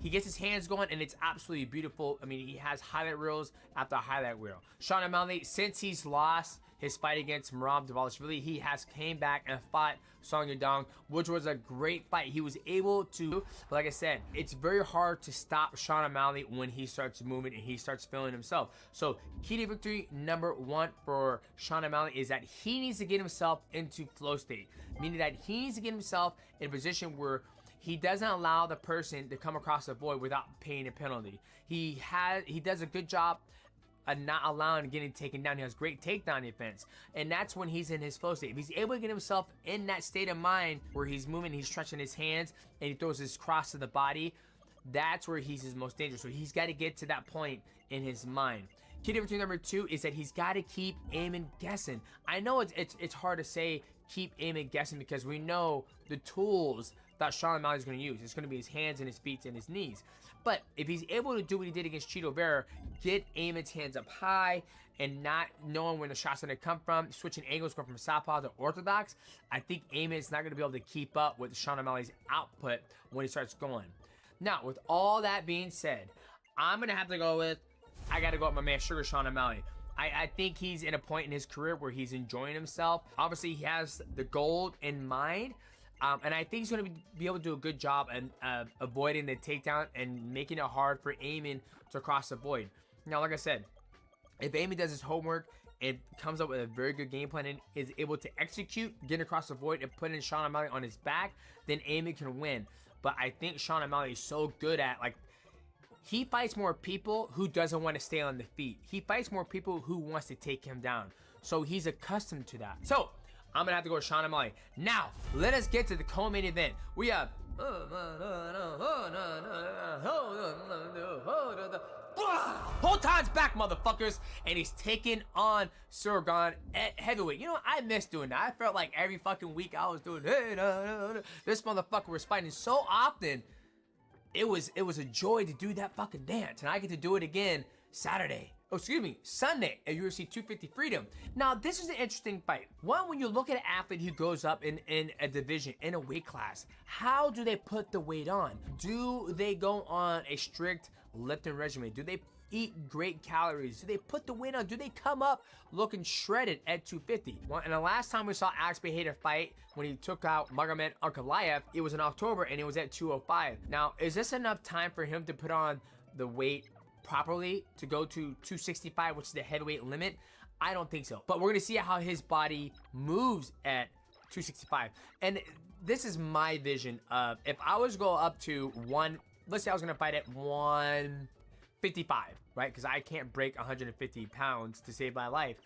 He gets his hands going, and it's absolutely beautiful. I mean, he has highlight reels after highlight reel. Sean O'Malley, since he's lost his fight against Merab Dvalishvili, he has came back and fought Song Yadong, which was a great fight. He was able to, but like I said, it's very hard to stop Sean O'Malley when he starts moving and he starts feeling himself. So key to victory number 1 for Sean O'Malley is that he needs to get himself into flow state, meaning that he needs to get himself in a position where he doesn't allow the person to come across the void without paying a penalty. He does a good job not allowing getting taken down. He has great takedown defense, and that's when he's in his flow state. If he's able to get himself in that state of mind where he's moving, he's stretching his hands, and he throws his cross to the body, that's where he's his most dangerous. So he's got to get to that point in his mind. Key difference number 2 is that he's got to keep Amin guessing. I know it's hard to say keep Amin guessing, because we know the tools that Sean O'Malley is going to use. It's going to be his hands and his feet and his knees. But if he's able to do what he did against Cheeto Vera, get Amin's hands up high and not knowing where the shot's going to come from, switching angles, going from southpaw to orthodox, I think Amin is not going to be able to keep up with Sean O'Malley's output when he starts going. Now, with all that being said, I'm going to have to go with, I got to go with my man Sugar Sean O'Malley. I think he's in a point in his career where he's enjoying himself. Obviously, he has the gold in mind. And I think he's going to be able to do a good job in avoiding the takedown and making it hard for Amin to cross the void. Now, like I said, if Amin does his homework, and comes up with a very good game plan and is able to execute, get across the void, and put in Sean O'Malley on his back, then Amy can win. But I think Sean O'Malley is so good at, like, he fights more people who doesn't want to stay on the feet. He fights more people who wants to take him down. So he's accustomed to that. So I'm gonna have to go with Sean O'Malley. Now, let us get to the co-main event. We have Holton's back, motherfuckers, and he's taking on Suragan at heavyweight. You know, I miss doing that. I felt like every fucking week I was doing, this motherfucker was fighting so often. It was a joy to do that fucking dance, and I get to do it again Saturday. Oh, excuse me, Sunday at UFC 250 Freedom. Now, this is an interesting fight. One, when you look at an athlete who goes up in a division, in a weight class, how do they put the weight on? Do they go on a strict lifting regimen? Do they eat great calories? Do they put the weight on? Do they come up looking shredded at 250? Well, and the last time we saw Alex Pereira fight, when he took out Magomed Ankalaev, it was in October and it was at 205. Now, is this enough time for him to put on the weight properly to go to 265, which is the heavyweight limit? I don't think so. But we're gonna see how his body moves at 265. And this is my vision of, if I was to go up to let's say I was gonna fight at 155, right? Because I can't break 150 pounds to save my life.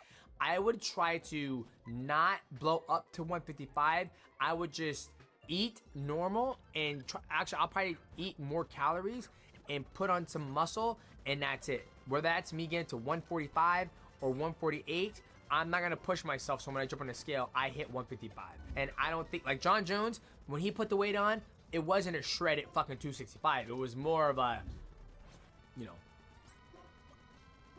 I would try to not blow up to 155. I would just eat normal and actually I'll probably eat more calories and put on some muscle, and that's it. Whether that's me getting to 145 or 148, I'm not gonna push myself, so when I jump on the scale, I hit 155. And I don't think, like John Jones, when he put the weight on, it wasn't a shredded fucking 265. It was more of a, you know,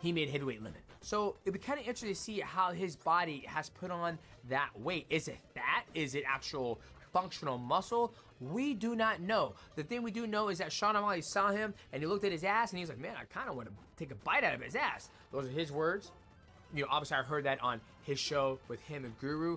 he made heavyweight limit. So it'd be kind of interesting to see how his body has put on that weight. Is it fat? Is it actual functional muscle? We do not know. The thing we do know is that Sean O'Malley saw him and he looked at his ass and he was like, man, I kind of want to take a bite out of his ass. Those are his words. You know, obviously I heard that on his show with him and Guru.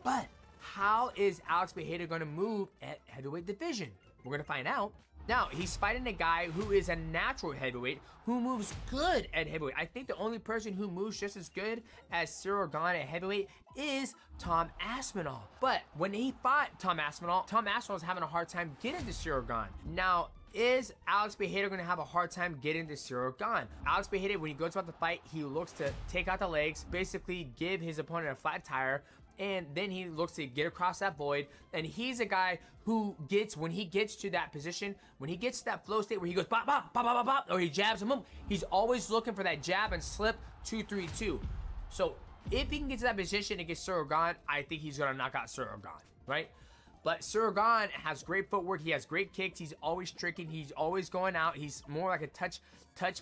But how is Alex Pereira going to move at heavyweight division? We're going to find out. Now, he's fighting a guy who is a natural heavyweight who moves good at heavyweight. I think the only person who moves just as good as Suragan at heavyweight is Tom Aspinall. But when he fought Tom Aspinall was having a hard time getting to Suragan. Now, is Alex Pereira going to have a hard time getting to Suragan? Alex Pereira, when he goes about the fight, he looks to take out the legs, basically give his opponent a flat tire, and then he looks to get across that void. And he's a guy who gets, when he gets to that position, when he gets to that flow state where he goes bop, bop, bop, bop, bop, bop, or he jabs him, he's always looking for that jab and slip 2-3-2. So if he can get to that position against Suragan, I think he's going to knock out Suragan, right? But Suragan has great footwork. He has great kicks. He's always tricking. He's always going out. He's more like a touch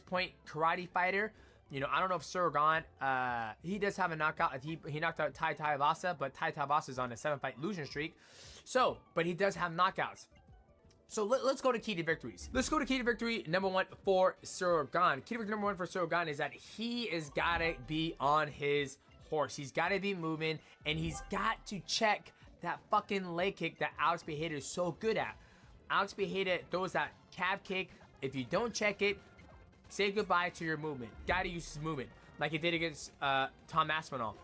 point karate fighter. You know, I don't know if Suragan, he does have a knockout. He knocked out Tai Tuivasa, but Tai Tuivasa is on a 7-fight losing streak. So, but he does have knockouts. So let's go to key to victories. Let's go to key to victory number 1 for Suragan. Key to victory number 1 for Suragan is that he has got to be on his horse. He's got to be moving, and he's got to check that fucking leg kick that Alex Pereira is so good at. Alex Pereira throws that calf kick. If you don't check it, say goodbye to your movement. Gotta use his movement, like he did against Tom Aspinall.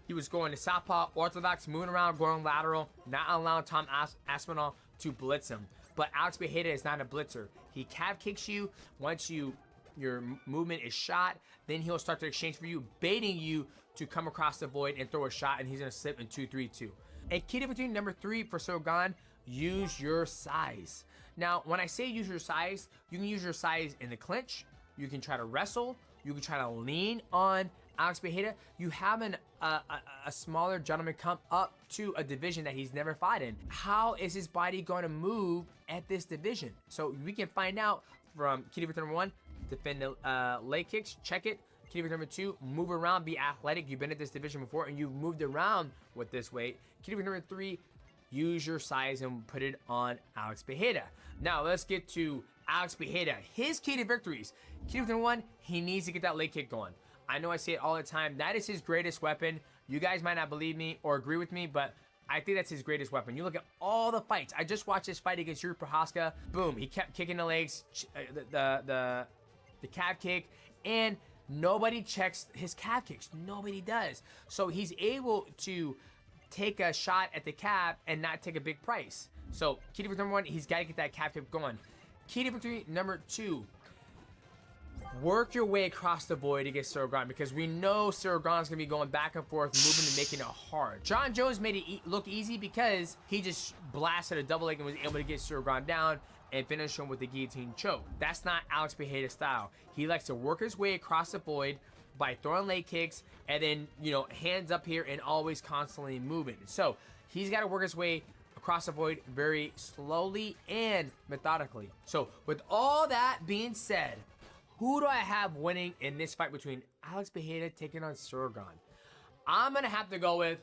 He was going to southpaw, orthodox, moving around, going lateral, not allowing Tom Aspinall to blitz him. But Alex Pereira is not a blitzer. He calf kicks you. Once your movement is shot, then he'll start to exchange for you, baiting you to come across the void and throw a shot, and he's gonna slip in 2-3-2. And key to victory number 3 for Suragan, use your size. Now, when I say use your size, you can use your size in the clinch. You can try to wrestle. You can try to lean on Alex Pereira. You have a smaller gentleman come up to a division that he's never fought in. How is his body going to move at this division? So we can find out from key to victory number 1, defend the leg kicks, check it. Key to victory number 2, move around, be athletic. You've been at this division before and you've moved around with this weight. Key to victory number 3, use your size and put it on Alex Pereira. Now let's get to Alex Pereira. His key to victories. Key to victory 1, he needs to get that leg kick going. I know I say it all the time. That is his greatest weapon. You guys might not believe me or agree with me, but I think that's his greatest weapon. You look at all the fights. I just watched this fight against Yuri Prochazka. Boom, he kept kicking the legs, the calf kick, and Nobody checks his calf kicks. Nobody does. So he's able to take a shot at the calf and not take a big price. So key difference number one, he's got to get that calf kick going. Key difference number two, work your way across the void to get Sirgon, because we know Sirgon's going to be going back and forth, moving and making it hard. John Jones made it look easy because he just blasted a double leg and was able to get Sirgon down and finish him with the guillotine choke. That's not Alex Pereira's style. He likes to work his way across the void by throwing leg kicks and then, you know, hands up here and always constantly moving. So he's got to work his way across the void very slowly and methodically. So with all that being said, who do I have winning in this fight between Alex Pereira taking on Sirgon? I'm gonna have to go with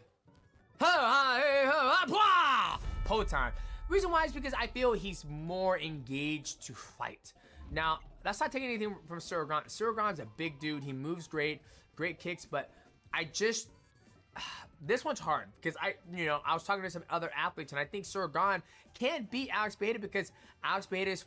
Potan. Reason why is because I feel he's more engaged to fight. Now, that's not taking anything from Sirgon. Sirgon's a big dude. He moves great kicks, but I just, this one's hard because I was talking to some other athletes and I think Sirgon can't beat Alex Pereira because Alex Pereira is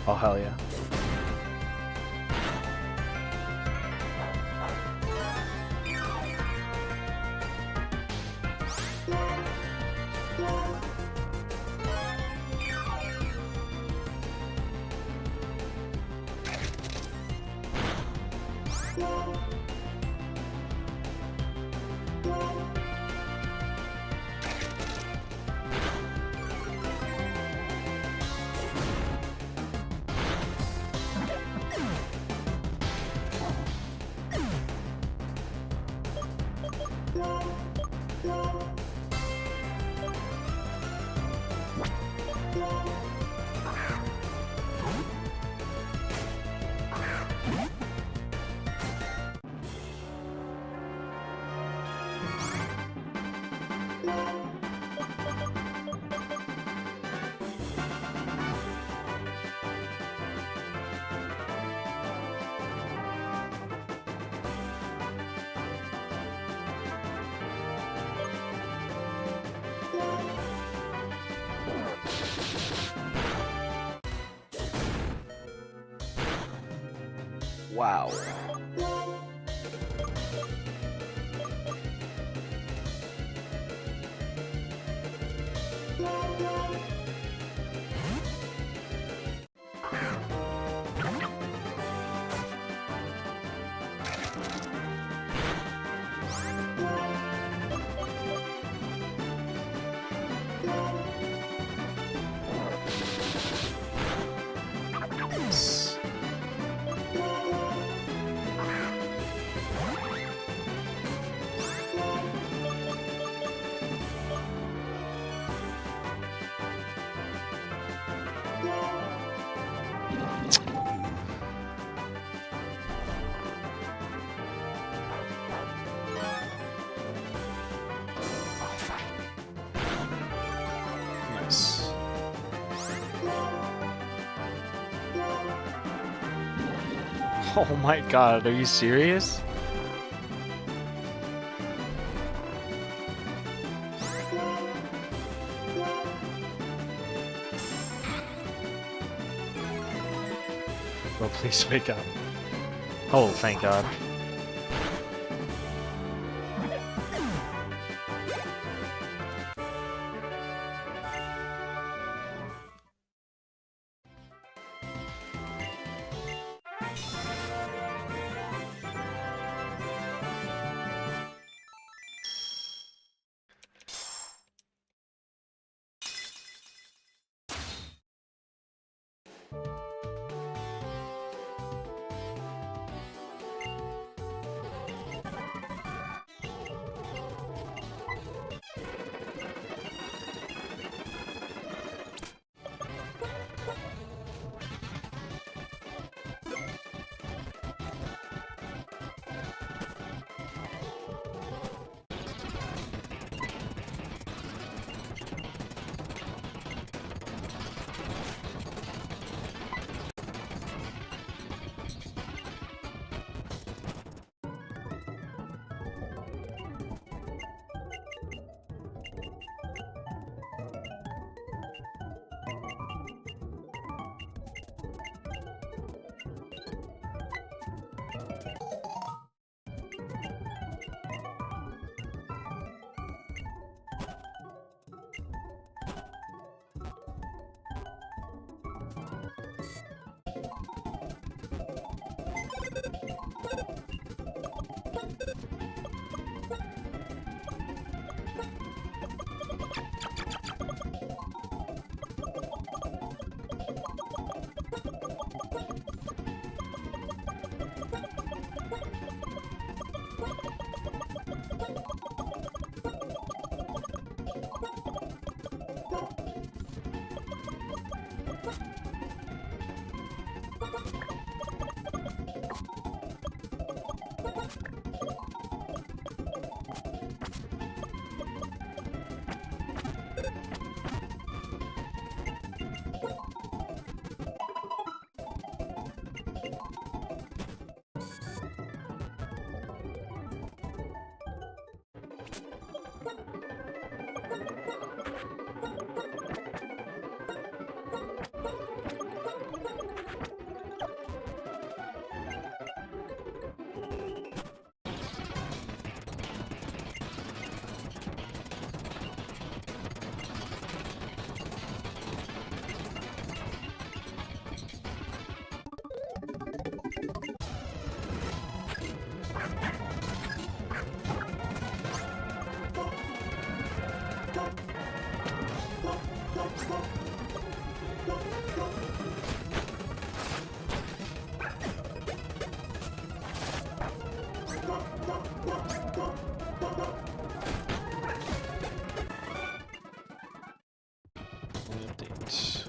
Oh, hell yeah. Wow. Nice. Oh my god, are you serious? Oh, please wake up. Oh, thank god. Update.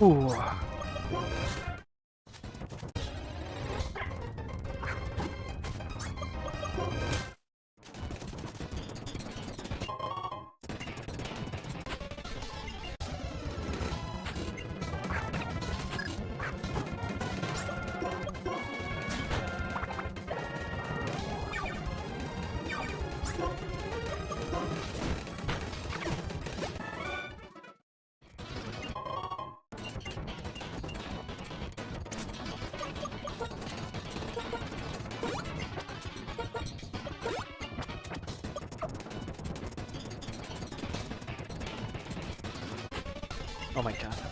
Ooh. Oh my god.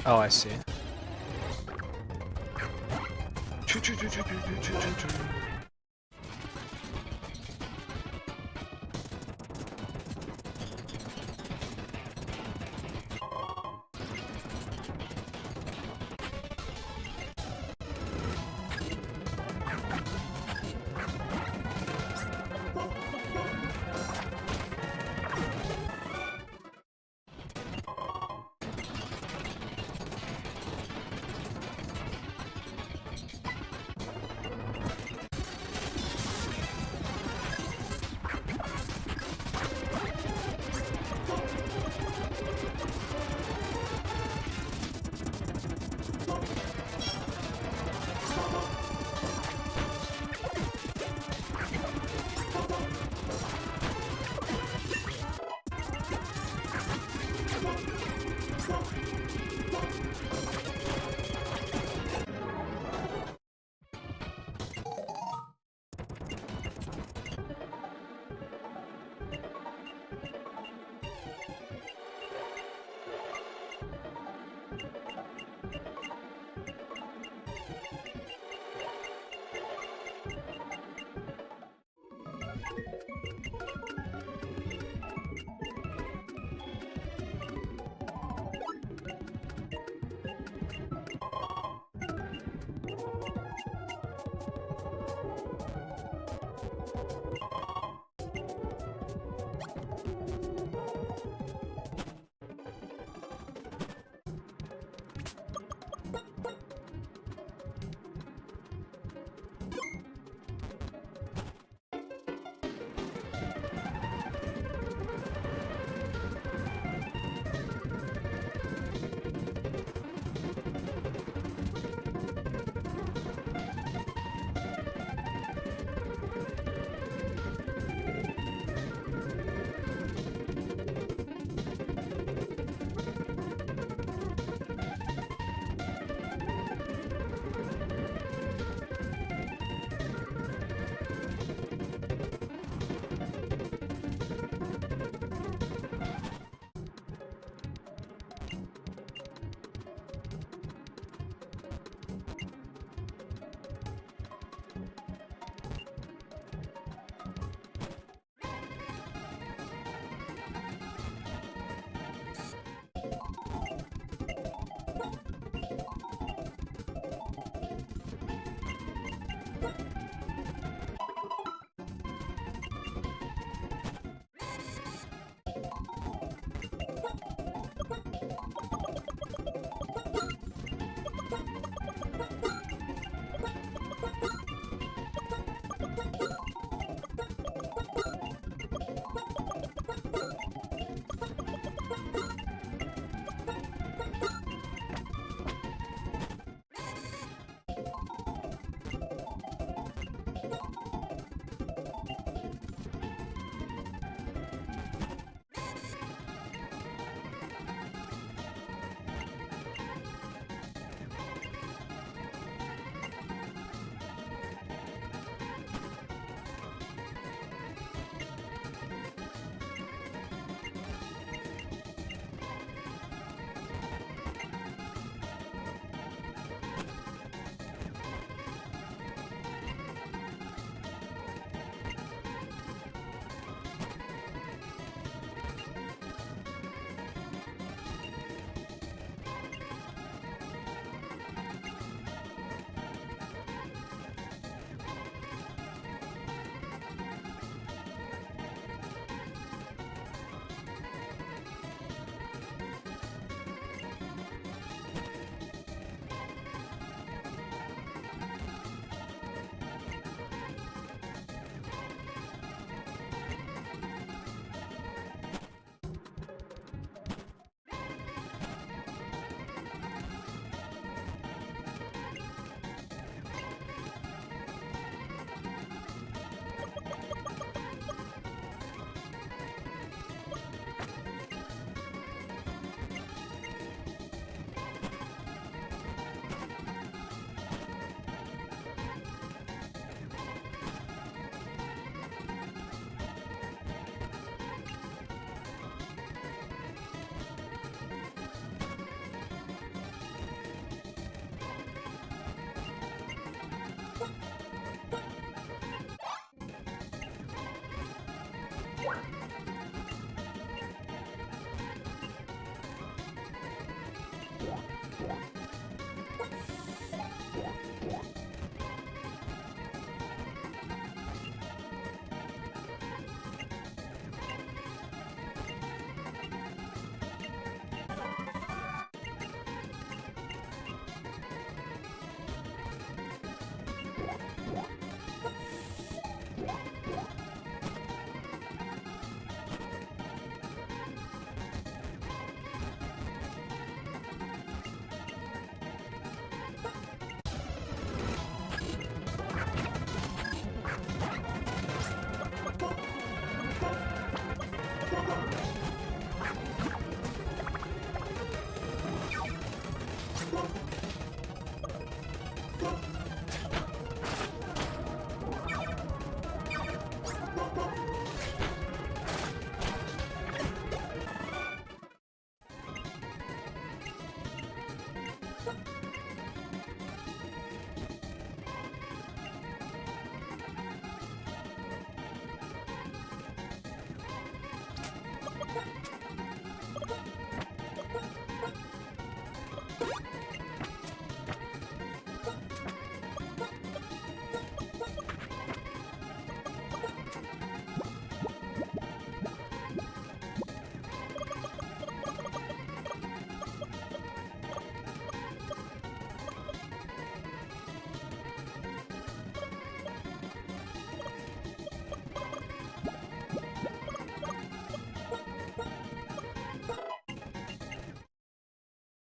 Oh, I see.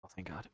Oh, thank God.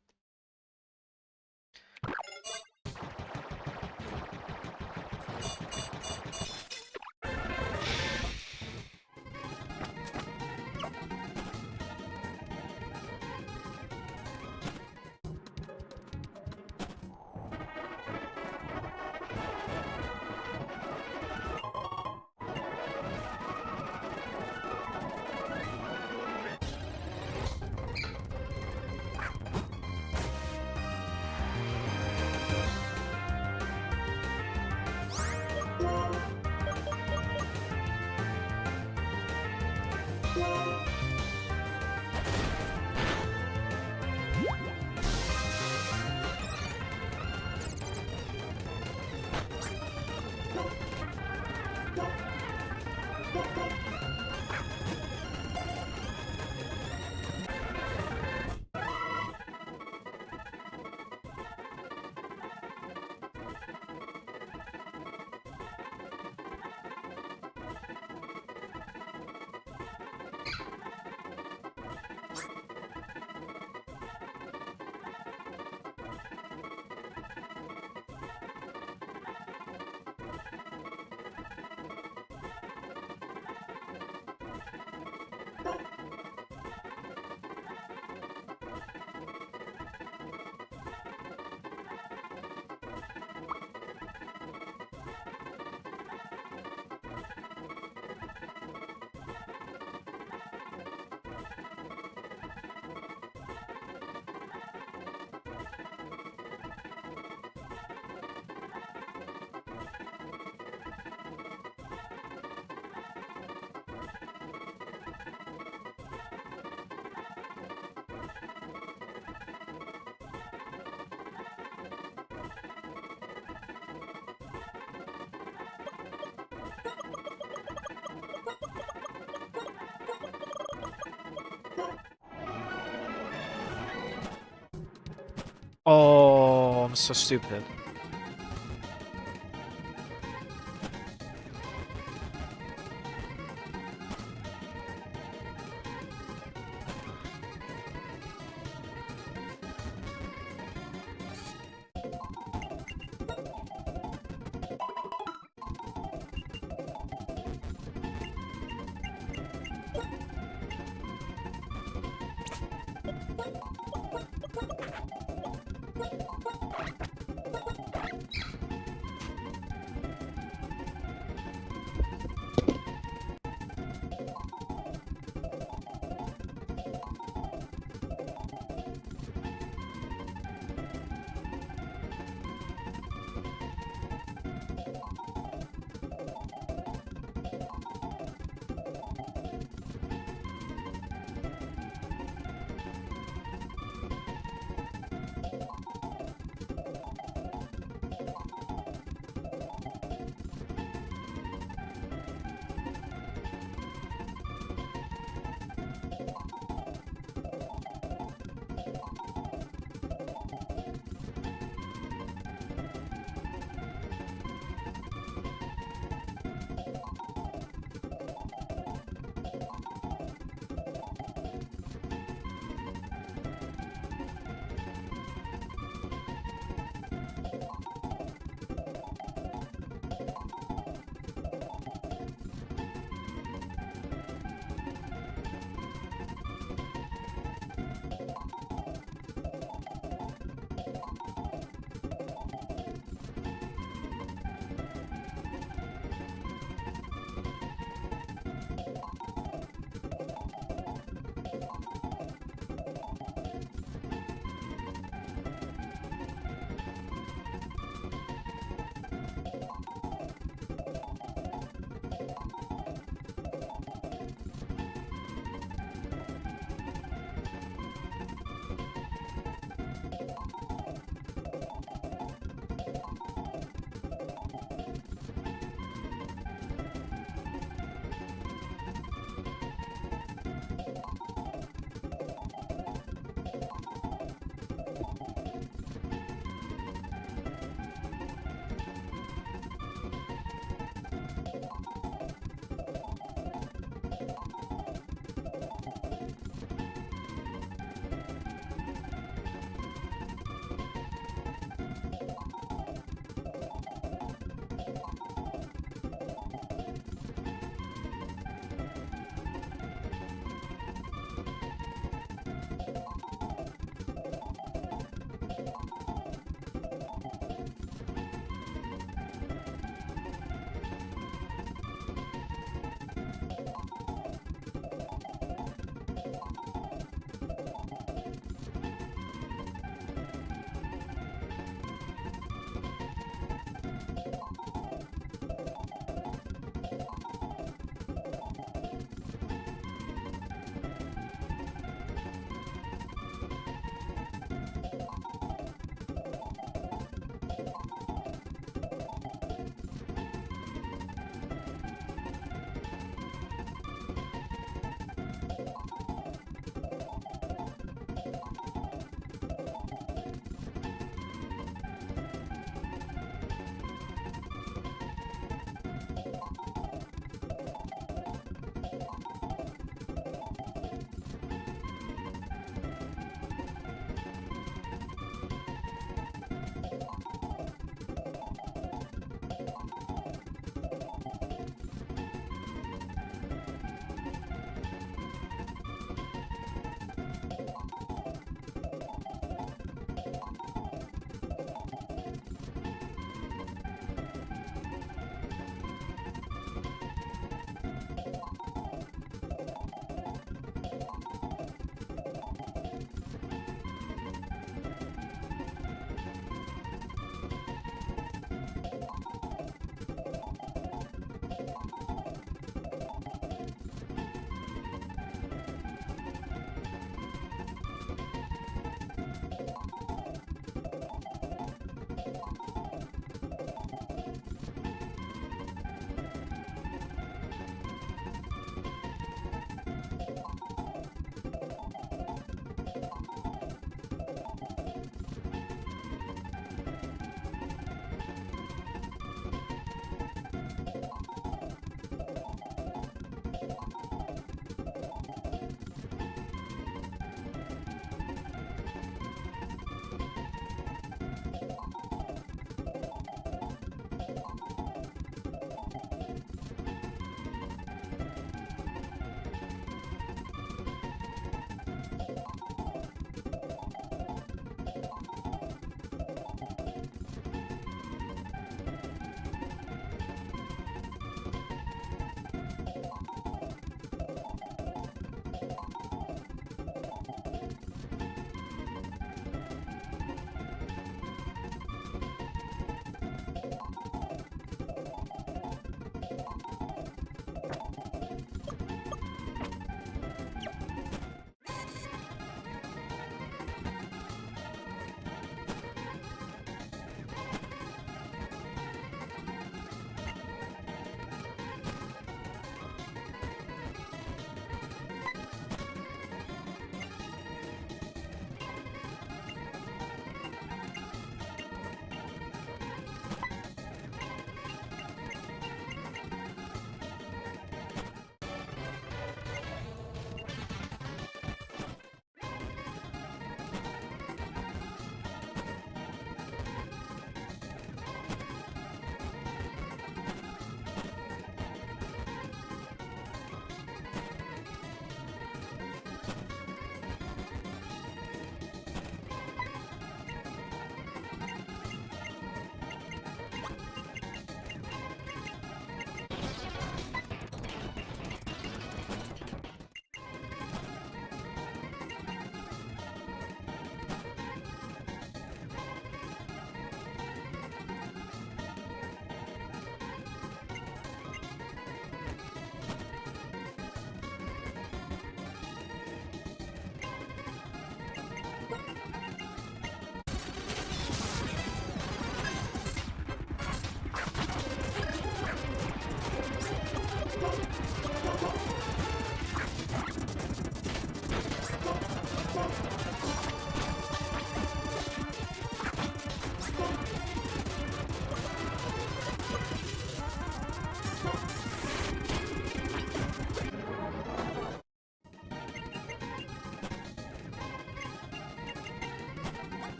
Oh, I'm so stupid.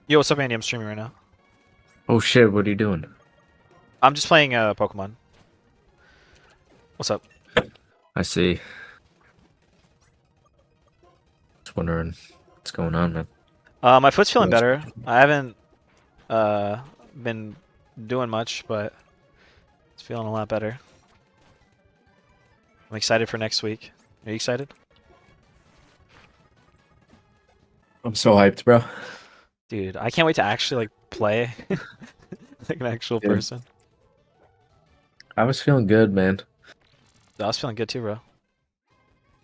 Yo, what's up, Andy? I'm streaming right now. Oh shit, what are you doing? I'm just playing Pokemon. What's up? I see. Just wondering what's going on, man. My foot's feeling Yes. better. I haven't been doing much, but it's feeling a lot better. I'm excited for next week. Are you excited? I'm so hyped, bro. Dude, I can't wait to actually like play like an actual Dude. person. I was feeling good, man. I was feeling good too, bro.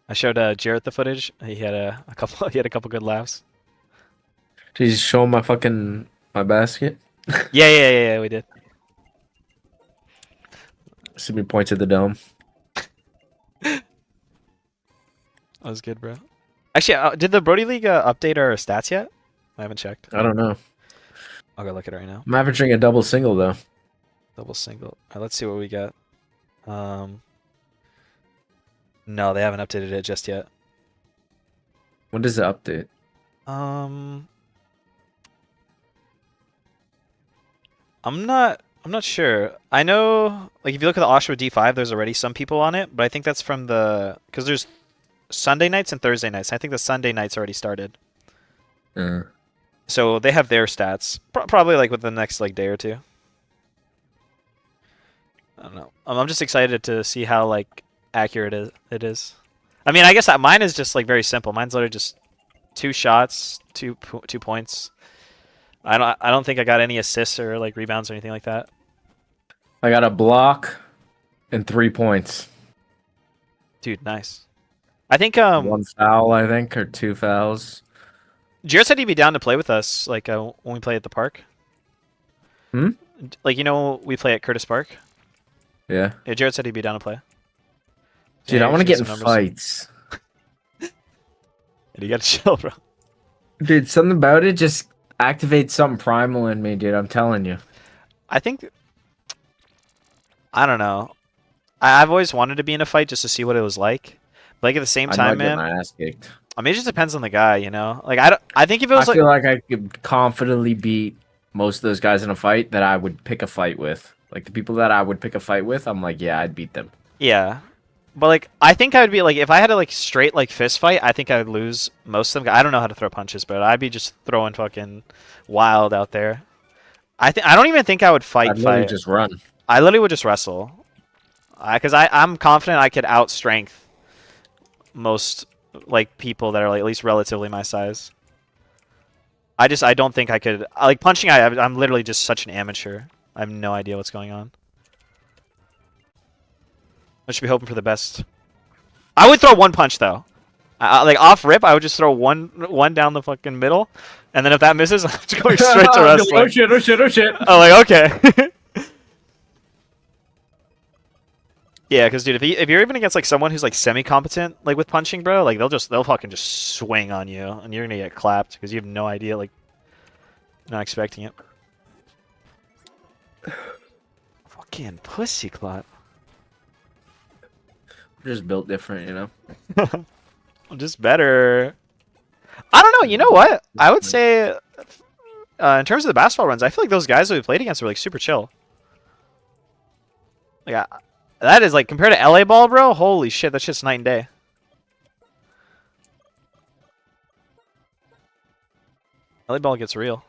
I showed Jarrett the footage. He had a couple. He had a couple good laughs. Did you show him my basket? Yeah. We did. See me point to the dome. That was good, bro. Actually, did the Brody League update our stats yet? I haven't checked. I don't know. I'll go look at it right now. I'm averaging a double single though. Double single. Alright, let's see what we got. No, they haven't updated it just yet. When does it update? I'm not sure. I know, like, if you look at the Oshawa D5, there's already some people on it, but I think that's from because there's Sunday nights and Thursday nights. I think the Sunday nights already started. So they have their stats. Probably, like, within the next, like, day or two. I don't know. I'm just excited to see how, like, accurate it is. I mean, I guess that mine is just, like, very simple. Mine's literally just 2 shots, 2 points. I don't think I got any assists or like rebounds or anything like that. I got a block and 3 points. Dude, nice. I think 1 foul, I think, or 2 fouls. Jared said he'd be down to play with us, like when we play at the park. Hmm? Like, you know, we play at Curtis Park. Yeah. Yeah, Jared said he'd be down to play. Dude, Yeah, I want to shoot get in some numbers. fights. You gotta chill, bro. Dude, something about it just activates something primal in me, dude. I'm telling you. I think, I don't know. I've always wanted to be in a fight just to see what it was like. But, like, at the same I time, might get man, my ass kicked. I mean, it just depends on the guy, you know. Like, I think if it I was like, feel like I could confidently beat most of those guys in a fight that I would pick a fight with. Like the people that I would pick a fight with, I'm like, yeah, I'd beat them. yeah. But, like, I think I would be, like, if I had a, like, straight, like, fist fight, I think I would lose most of them. I don't know how to throw punches, but I'd be just throwing fucking wild out there. I don't even think I would I'd literally fight. just run. I literally would just wrestle. Because I'm confident I could outstrength most, like, people that are, like, at least relatively my size. I don't think I could. Like, punching, I'm literally just such an amateur. I have no idea what's going on. I should be hoping for the best. I would throw one punch though. Like off rip, I would just throw one down the fucking middle, and then if that misses, I'm just going straight to wrestling. Oh shit! Oh shit! Oh shit! I'm like, okay. Yeah, because dude, if you're even against like someone who's like semi-competent like with punching, bro, like they'll fucking just swing on you, and you're gonna get clapped because you have no idea, like, not expecting it. Fucking pussy clot. Just built different, you know. I'm just better. I don't know. You know what? I would say, in terms of the basketball runs, I feel like those guys that we played against were like super chill. Like, that is like compared to LA ball, bro. Holy shit, that's just night and day. LA ball gets real.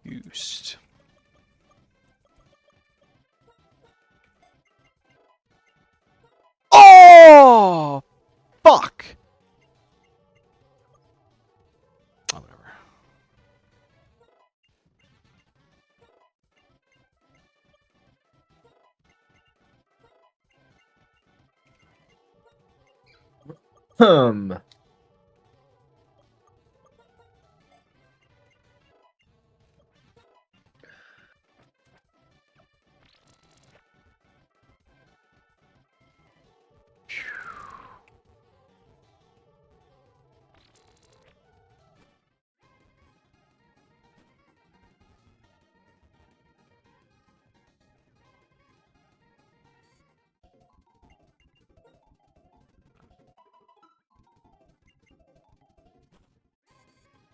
Used. Oh, fuck. Oh, whatever. Hmm.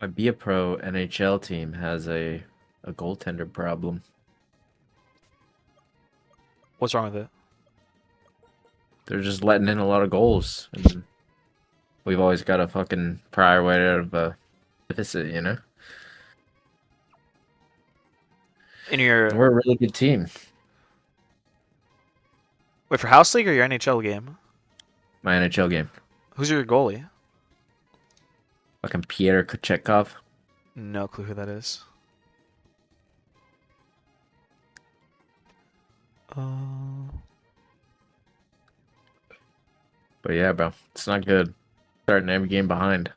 My Be a Pro NHL team has a goaltender problem. What's wrong with it? They're just letting in a lot of goals, and we've always got to fucking pry our way out of a deficit, you know? In your And we're a really good team. wait for House League or your NHL game? My NHL game. Who's your goalie? Fucking Pierre Kochetkov. No clue who that is. But yeah, bro, it's not good. Starting every game behind.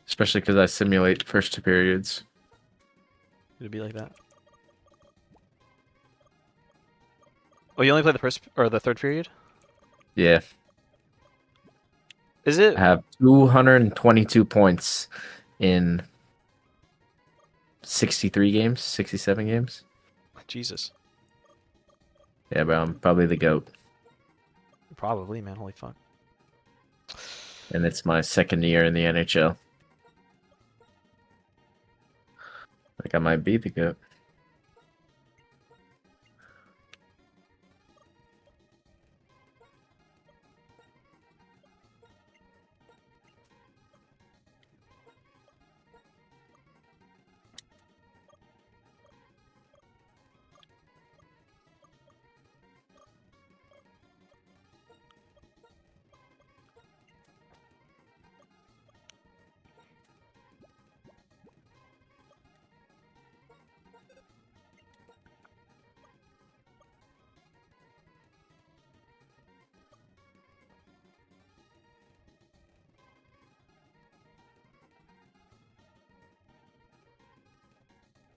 Especially because I simulate first 2 periods. It'd be like that. Oh, you only play the first or the third period? Yeah. Is it? I have 222 points in 63 games, 67 games. Jesus. Yeah, bro, I'm probably the GOAT. Probably, man. Holy fuck. And it's my 2nd year in the NHL. Like, I might be the GOAT.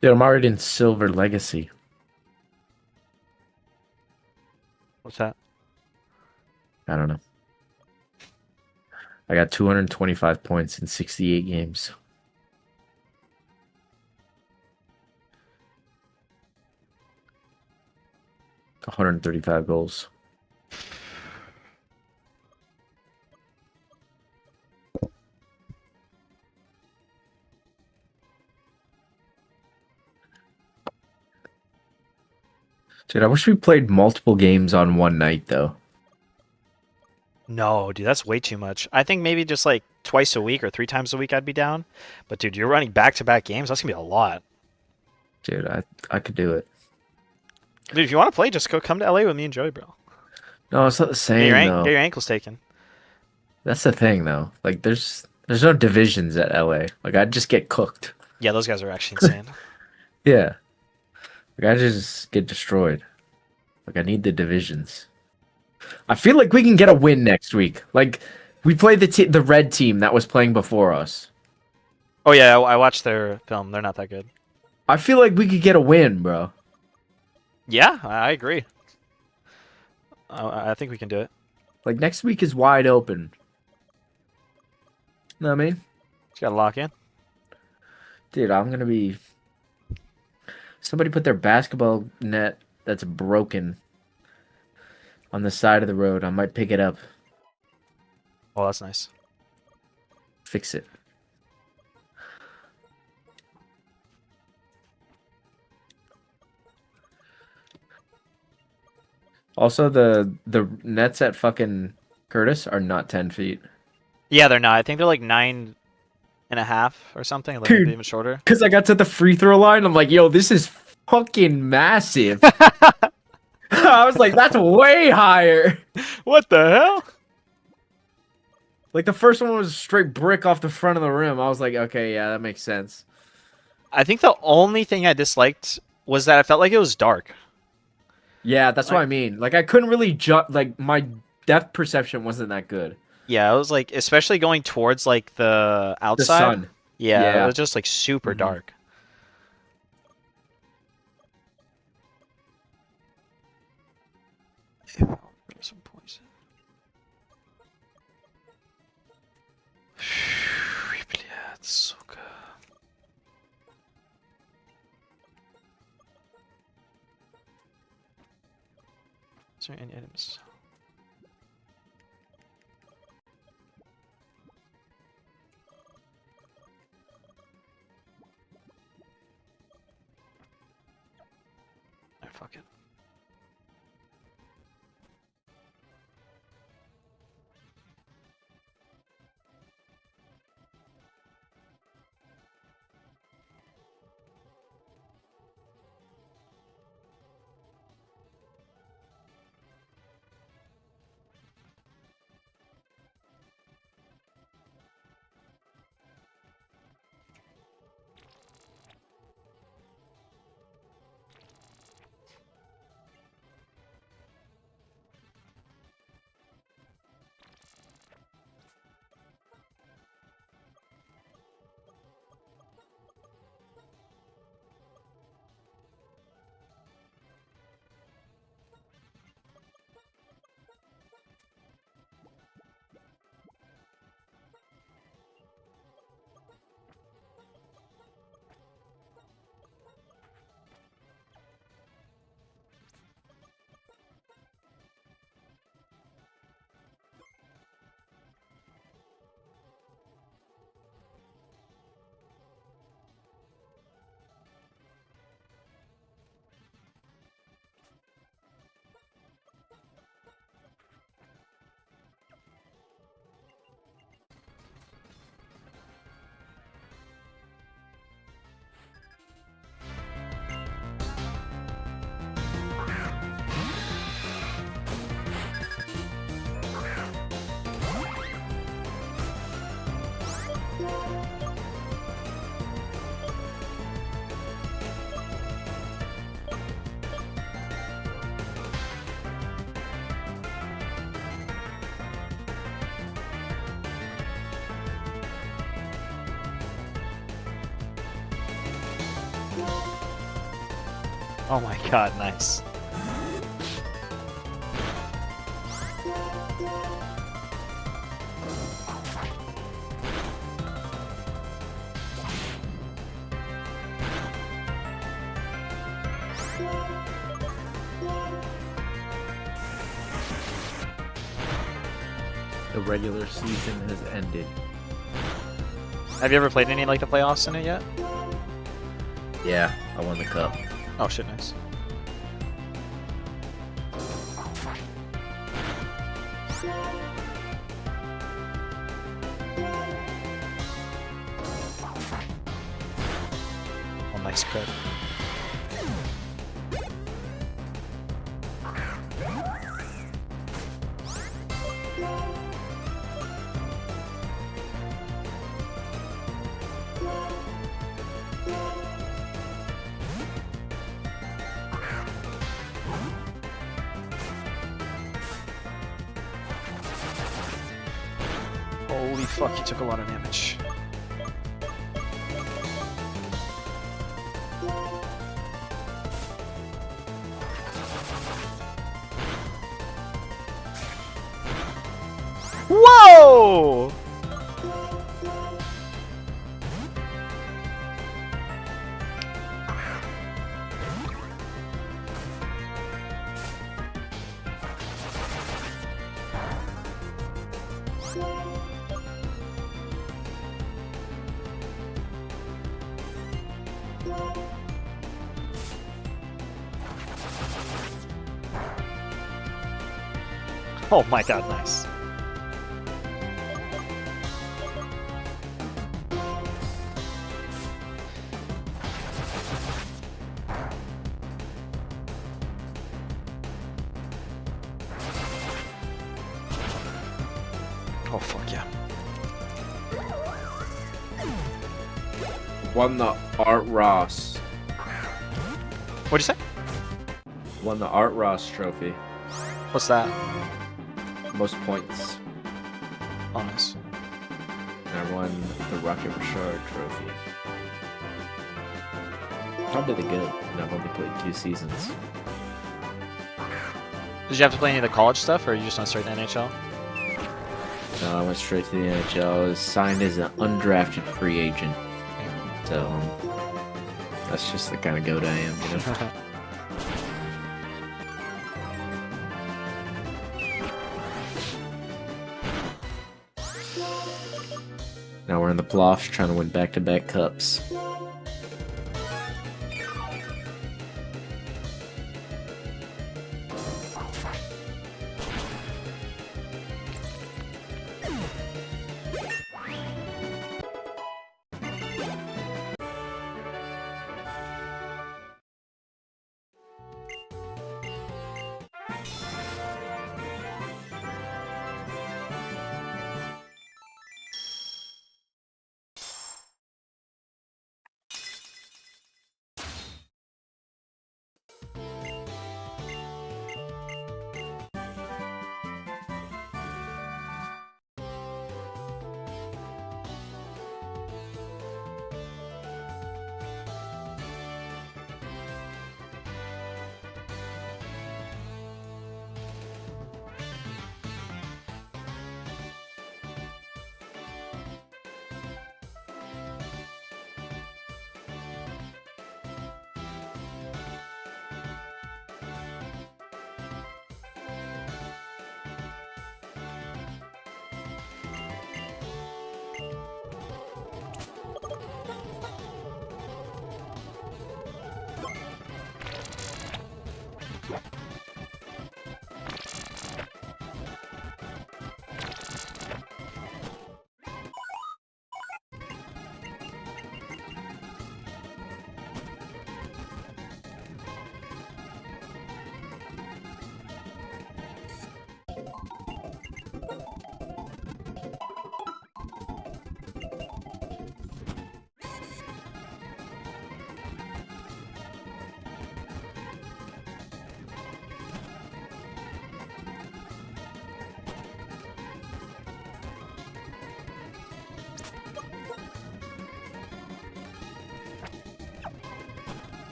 Dude, I'm already in Silver Legacy. What's that? I don't know. I got 225 points in 68 games. $135 goals. Dude, I wish we played multiple games on one night, though. No, dude, that's way too much. I think maybe just like twice a week or 3 times a week I'd be down. But dude, you're running back-to-back games. That's gonna be a lot. Dude, I could do it. Dude, if you want to play, just come to LA with me and Joey, bro. No, it's not the Get same, though. get your ankles taken. That's the thing, though. Like, there's no divisions at LA. Like, I'd just get cooked. Yeah, those guys are actually insane. Yeah. Like, I just get destroyed. Like, I need the divisions. I feel like we can get a win next week. Like, we played the red team that was playing before us. Oh yeah, I watched their film. They're not that good. I feel like we could get a win, bro. Yeah, I agree. I think we can do it. Like, next week is wide open. Know what I mean? Just gotta lock in. Dude, I'm gonna be... Somebody put their basketball net that's broken on the side of the road. I might pick it up. Oh, that's nice. Fix it. Also, the nets at fucking Curtis are not 10 feet. Yeah, they're not. I think they're like 9.5 or something. Like Dude. maybe even shorter. Because I got to the free throw line, I'm like, yo, this is fucking massive. I was like, that's way higher. What the hell? Like, the first one was a straight brick off the front of the rim. I was like, okay, yeah, that makes sense. I think the only thing I disliked was that I felt like it was dark. Yeah, that's what I mean. Like, I couldn't really like, my depth perception wasn't that good. Yeah, it was like, especially going towards like the outside. The sun. Yeah, it was just like super dark. Some poison. Блядь, сука. Is there any items? fuck it. Oh my god, nice. The regular season has ended. Have you ever played any like the playoffs in it yet? Yeah, I won the cup. Oh shit, nice. Oh, nice crit. Holy fuck, he took a lot of damage. Whoa! Oh my god, nice. Oh fuck yeah. Won the Art Ross. What'd you say? Won the Art Ross trophy. What's that? Most points. Oh, nice. And I won the Rocket Richard trophy. Probably the good, and I've only played 2 seasons. Did you have to play any of the college stuff, or you just went straight to NHL? No, I went straight to the NHL. I was signed as an undrafted free agent. So, that's just the kind of goat I am, you know? Now we're in the playoffs trying to win back-to-back cups.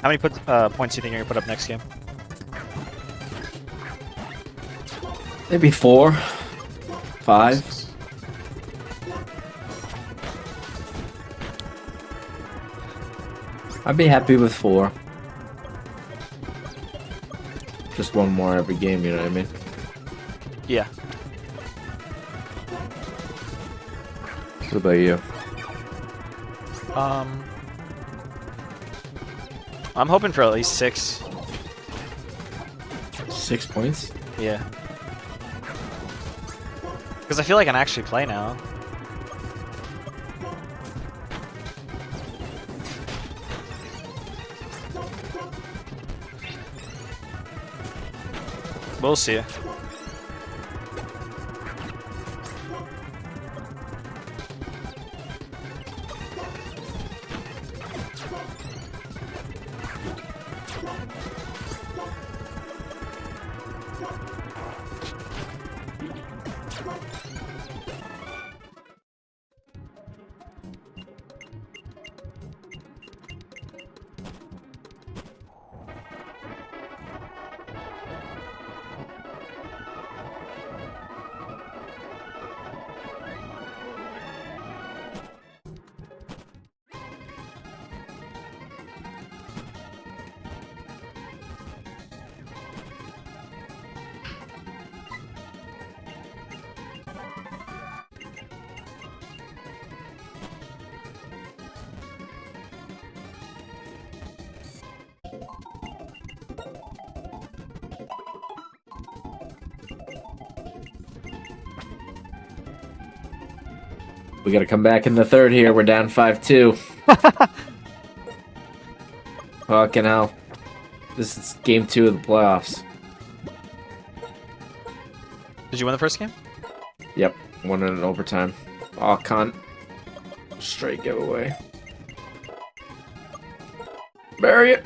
How many points do you think you're gonna put up next game? Maybe 4, 5. I'd be happy with 4. Just one more every game, you know what I mean? Yeah. What about you? I'm hoping for at least 6. 6 points? Yeah. Because I feel like I can actually play now. We'll see. We gotta come back in the third here. We're down 5-2. Fucking hell. This is game 2 of the playoffs. Did you win the first game? Yep, won in overtime. Aw, cunt. Straight giveaway. Bury it!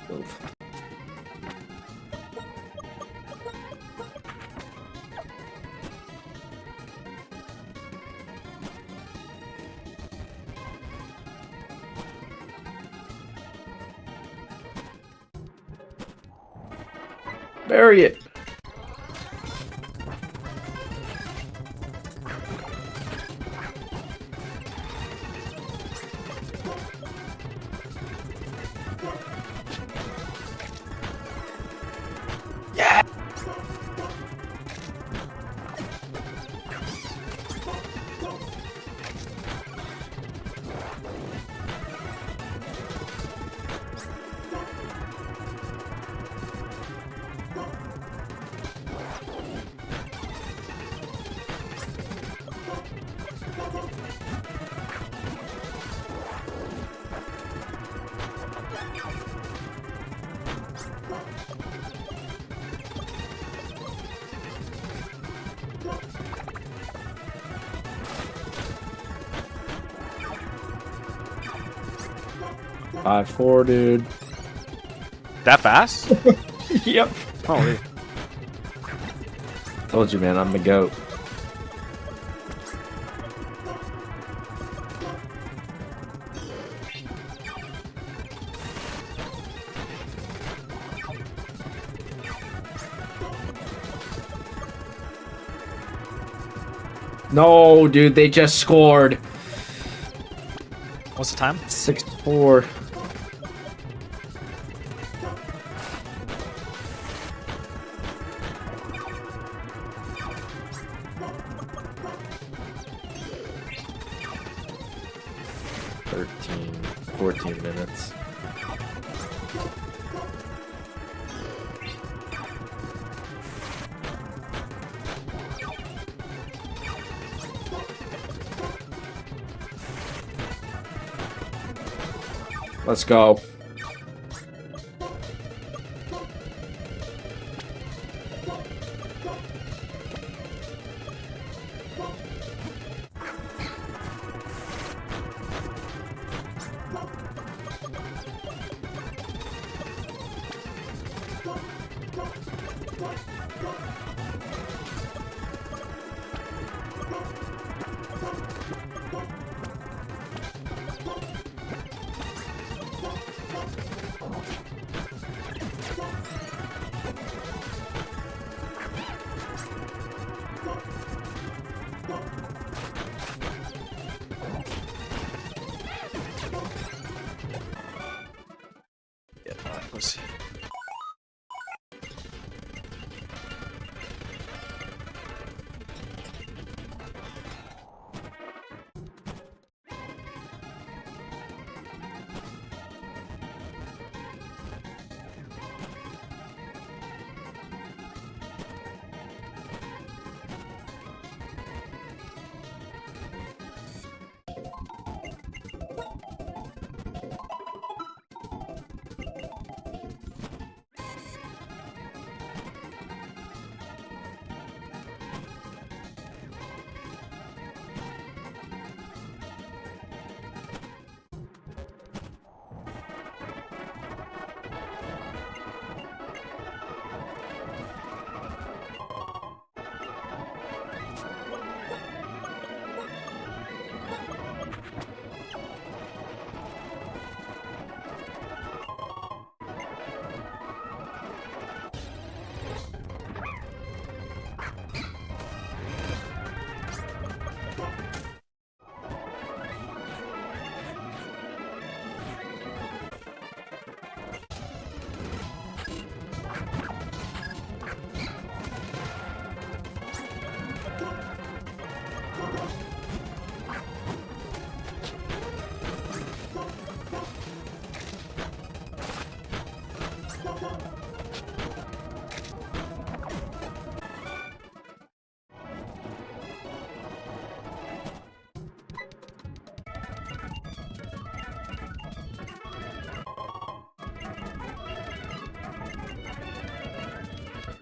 Move. Bury it! Five, 4, dude. That fast? Yep. Holy. Told you, man, I'm the GOAT. No, dude, they just scored. What's the time? 6-4. Thirteen, 14 minutes. Let's go. Nice.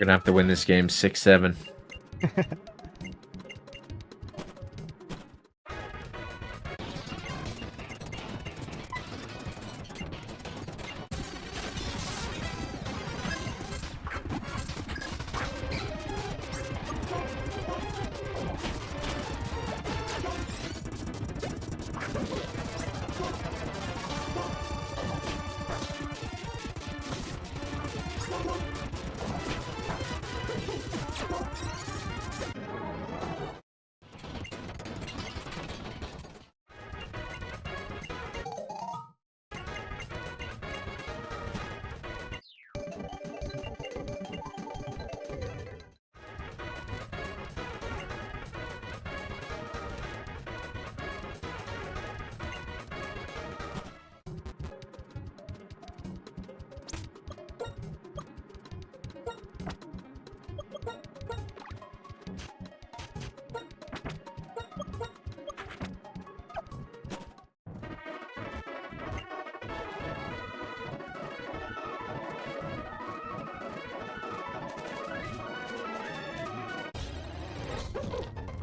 We're gonna have to win this game 6-7.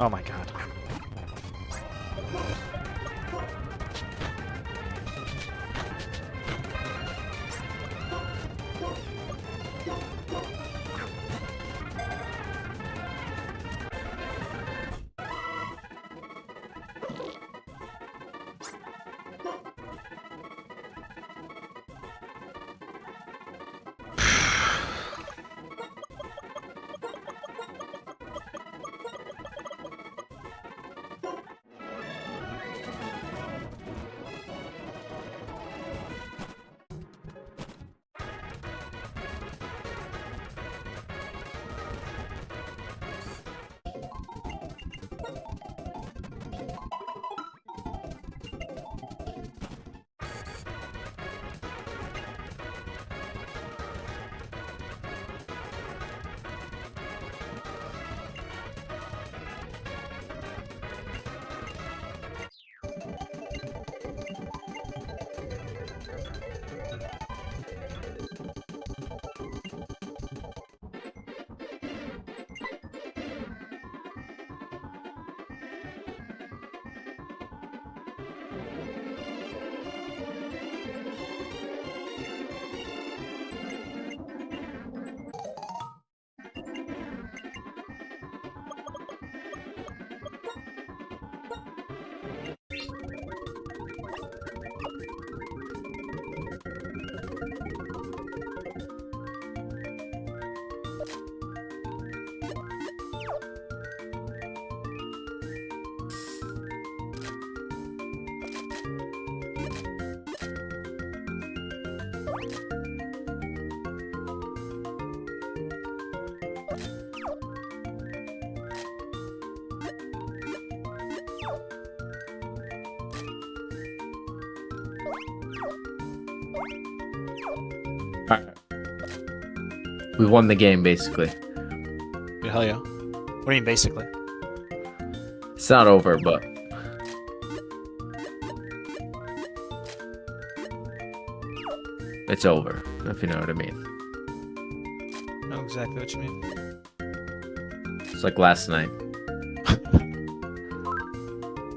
Oh my god. Alright. We won the game, basically. Yeah, hell yeah. What do you mean, basically? It's not over, but it's over, if you know what I mean. I know exactly what you mean. It's like last night.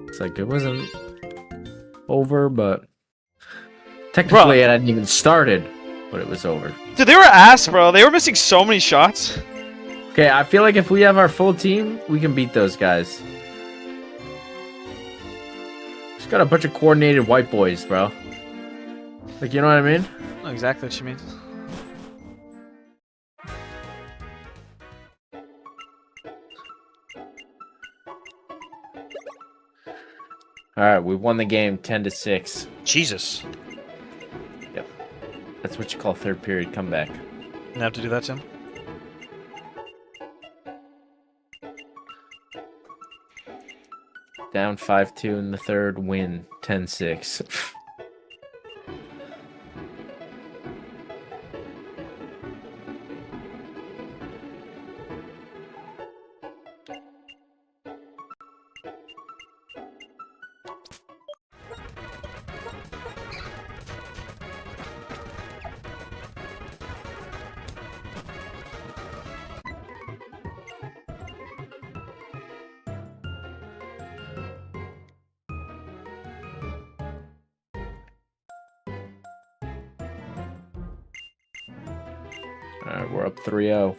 It's like it wasn't over, but technically it hadn't even started, but it was over. Dude, they were ass, bro. They were missing so many shots. Okay, I feel like if we have our full team, we can beat those guys. Just got a bunch of coordinated white boys, bro. Like, you know what I mean? I know exactly what you mean. All right, we won the game 10-6. Jesus. Yep. That's what you call third period comeback. You have to do that, Tim? Down 5-2 in the third, win 10-6. All right, we're up 3-0.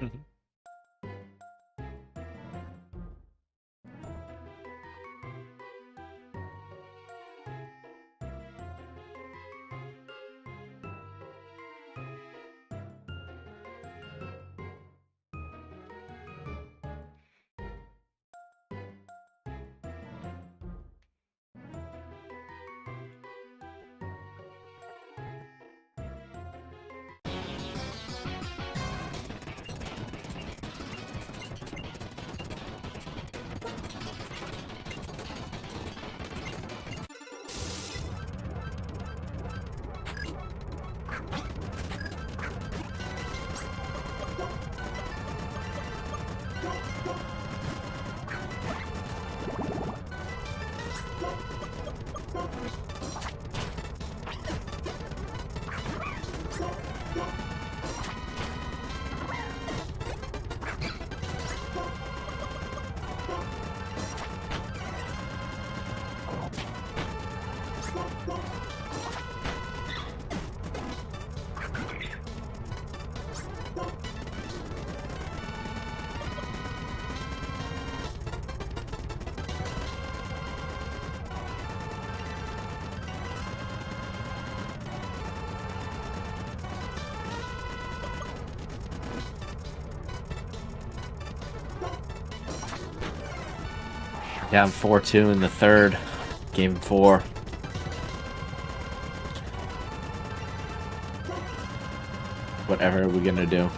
Mhm. Down 4-2 in the third, game 4. Whatever are we gonna do?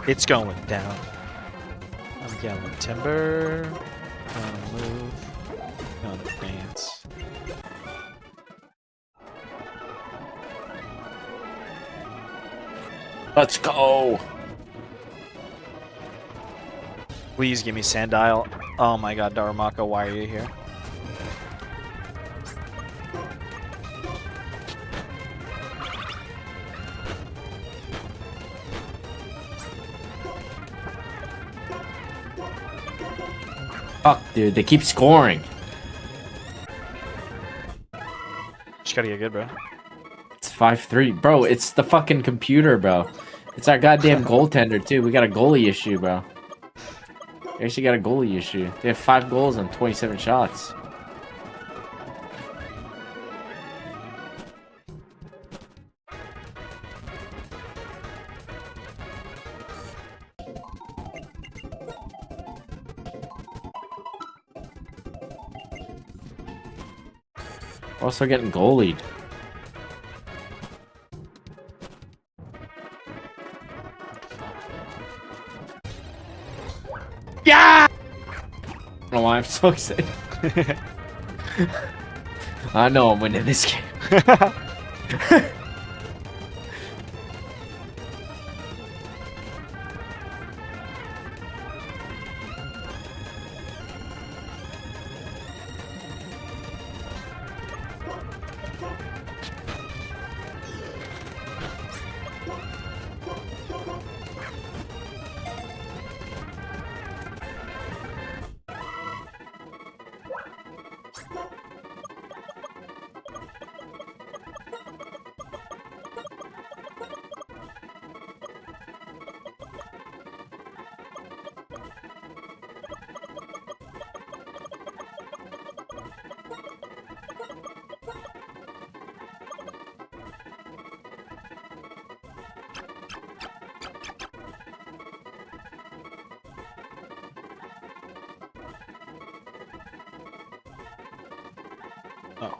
It's going down. I'm Yellow timber. Gonna move. Gonna dance. Let's go. Please give me Sandile. Oh my god, Darumaka, why are you here? Fuck, dude, they keep scoring. Just gotta get good, bro. It's 5-3. Bro, it's the fucking computer, bro. It's our goddamn goaltender, too. We got a goalie issue, bro. We actually got a goalie issue. They have 5 goals on 27 shots. Also getting goalied. Yeah! I don't know why I'm so excited. I know I'm winning this game. Oh.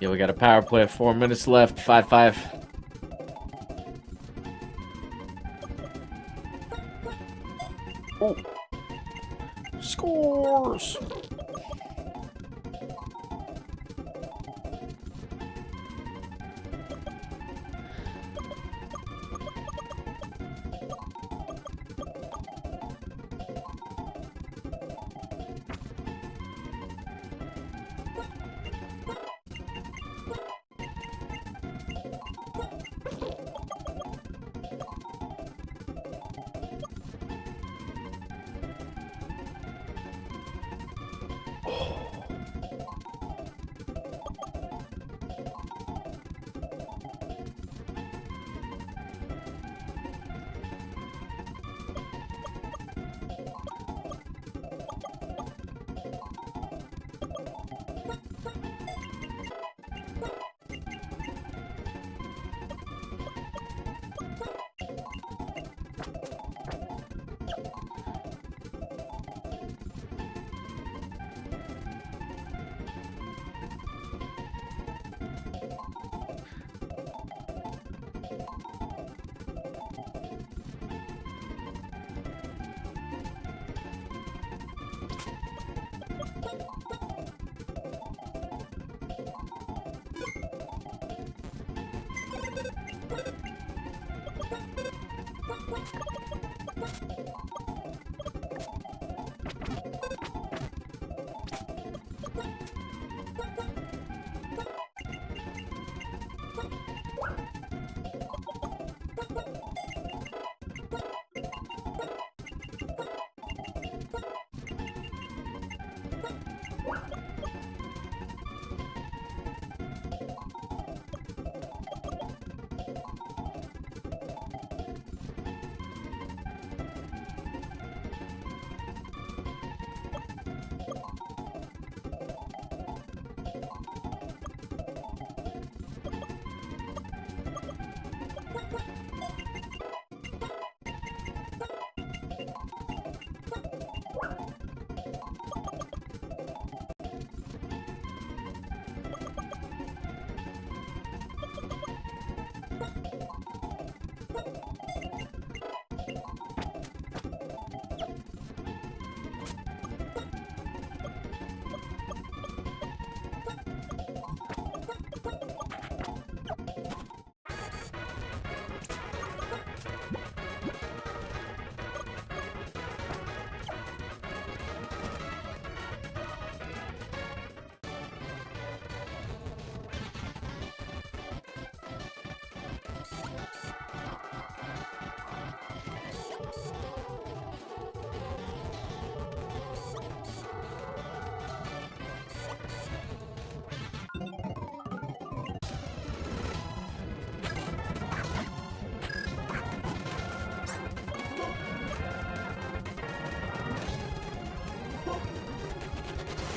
Yeah, we got a power play. 4 minutes left. 5-5. Oh. Scores.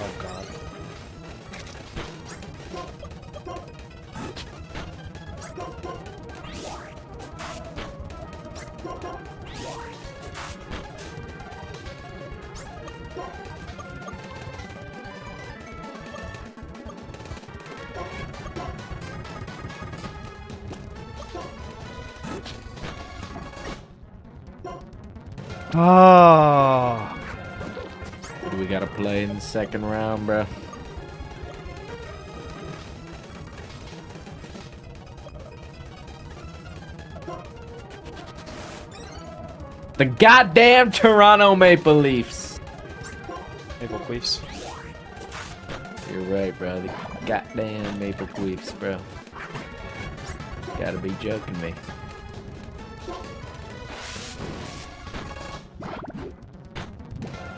Oh god. Oh. What do we gotta play in the second round, bro? The goddamn Toronto Maple Leafs. Maple Queefs. You're right, bro. The goddamn Maple Leafs, bro. Gotta be joking me.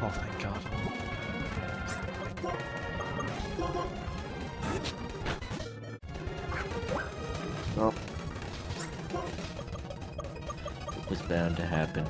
Oh thank god. Oh. It was bound to happen.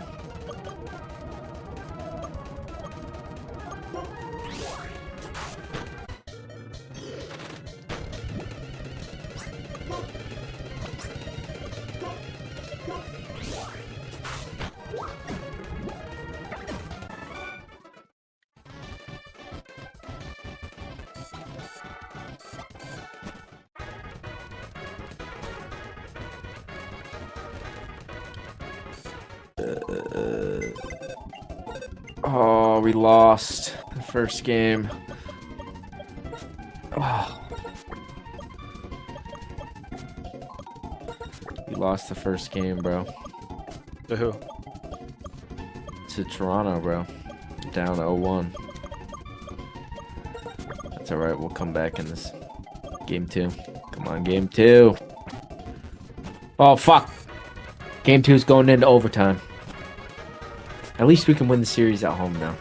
Oh, we lost the first game. Oh. We lost the first game, bro. To who? To Toronto, bro. Down 0-1. That's alright, we'll come back in this game 2. Come on, game 2. Oh, fuck. Game 2's going into overtime. At least we can win the series at home now.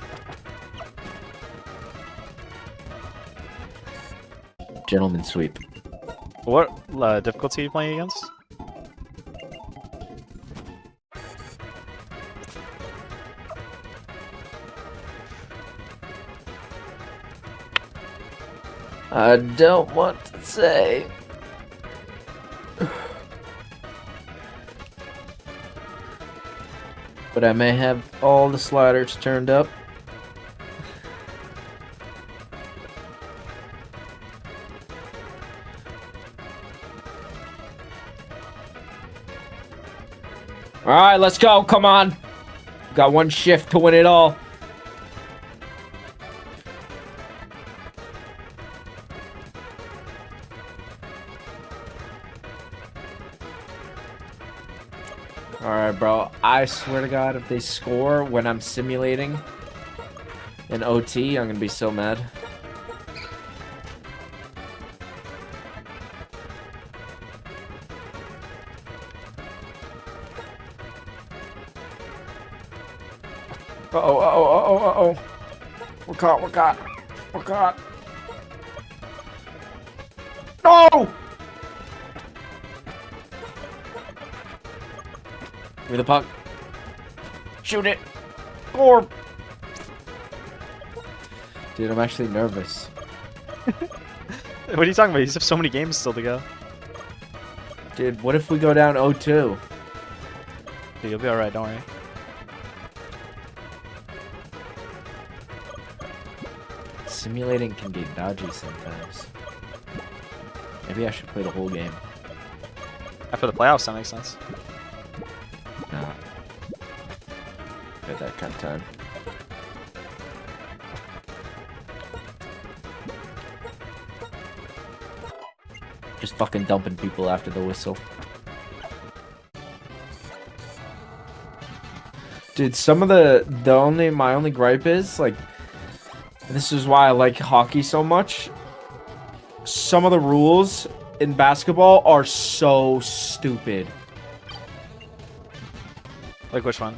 Gentleman sweep. What difficulty are you playing against? I don't want to say. But I may have all the sliders turned up. Alright, let's go. Come on. Got one shift to win it all. Alright, bro. I swear to God, if they score when I'm simulating in OT, I'm gonna be so mad. Uh-oh, uh-oh, uh-oh, uh-oh. We're caught, we're caught. We're caught. No! Give me the puck. Shoot it. Score. Dude, I'm actually nervous. What are you talking about? You have so many games still to go. Dude, what if we go down 0-2? Dude, you'll be alright, don't worry. Simulating can get dodgy sometimes. Maybe I should play the whole game. After the playoffs, that makes sense. not at that kind of time. Just fucking dumping people after the whistle. Dude, some of my only gripe is like, this is why I like hockey so much. Some of the rules in basketball are so stupid. Like which one?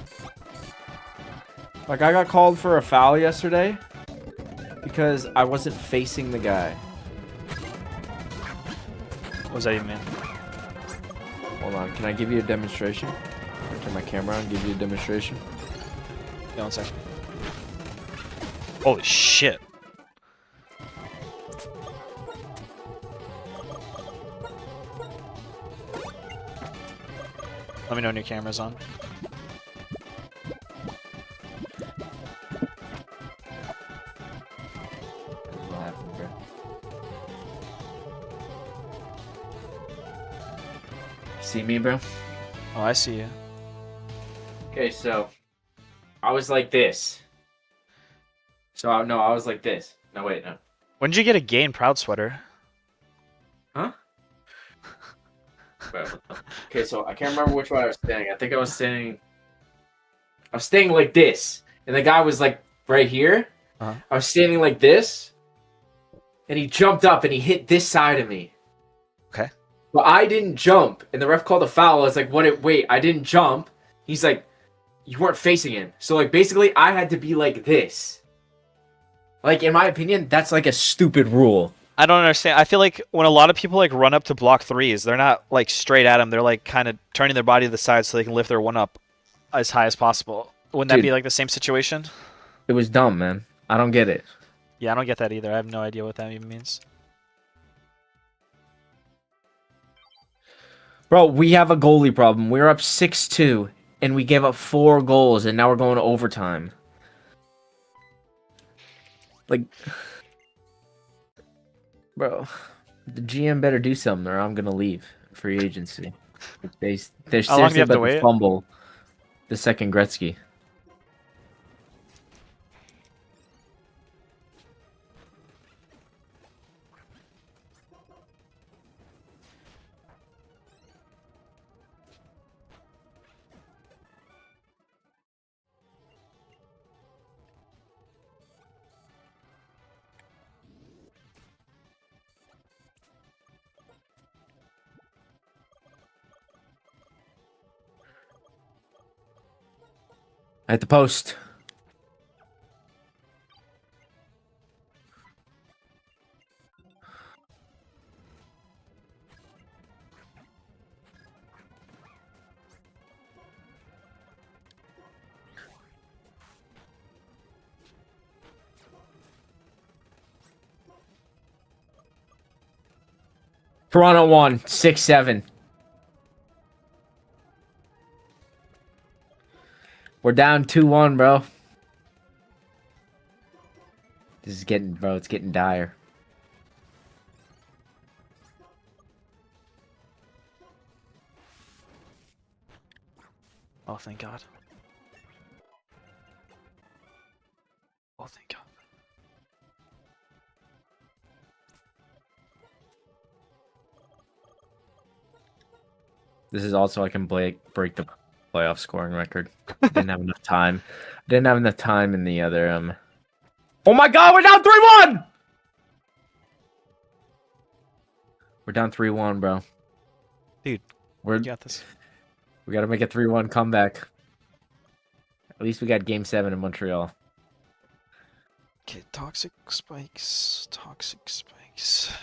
Like I got called for a foul yesterday because I wasn't facing the guy. What does that even mean? Hold on, can I give you a demonstration? I'll turn my camera on and give you a demonstration. Yeah, 1 second. Holy shit. Let me know when your camera's on. What happened, bro? See me, bro? Oh, I see you. Okay, so I was like this. I was like this. No, wait, no. When did you get a gay and proud sweater? Huh? Bro, okay, so I can't remember which way I was standing. I think I was standing like this, and the guy was like right here. Uh-huh. I was standing like this, and he jumped up and he hit this side of me. Okay. But I didn't jump, and the ref called a foul. I was like, "What? Wait, I didn't jump." He's like, "You weren't facing him." So like basically, I had to be like this. Like in my opinion, that's like a stupid rule. I don't understand. I feel like when a lot of people like run up to block threes, they're not like straight at them. They're like kind of turning their body to the side so they can lift their one up as high as possible. Wouldn't that Dude. be like the same situation? It was dumb, man. I don't get it. Yeah, I don't get that either. I have no idea what that even means. Bro, we have a goalie problem. We're up 6-2, and we gave up 4 goals, and now we're going to overtime. Like, bro, the GM better do something, or I'm gonna leave free agency. They're How long do seriously you have to about to wait? fumble the second Gretzky. At the post. Toronto won 6-7. We're down 2-1, bro. This is getting, bro, it's getting dire. Oh, thank God. Oh, thank God. This is also I can break the playoff scoring record. Didn't have enough time. Didn't have enough time in the other Oh my God, we're down 3-1. We're down 3-1, bro. Dude, we you got this. We got to make a 3-1 comeback. At least we got Game 7 in Montreal. Okay, toxic spikes. Toxic spikes.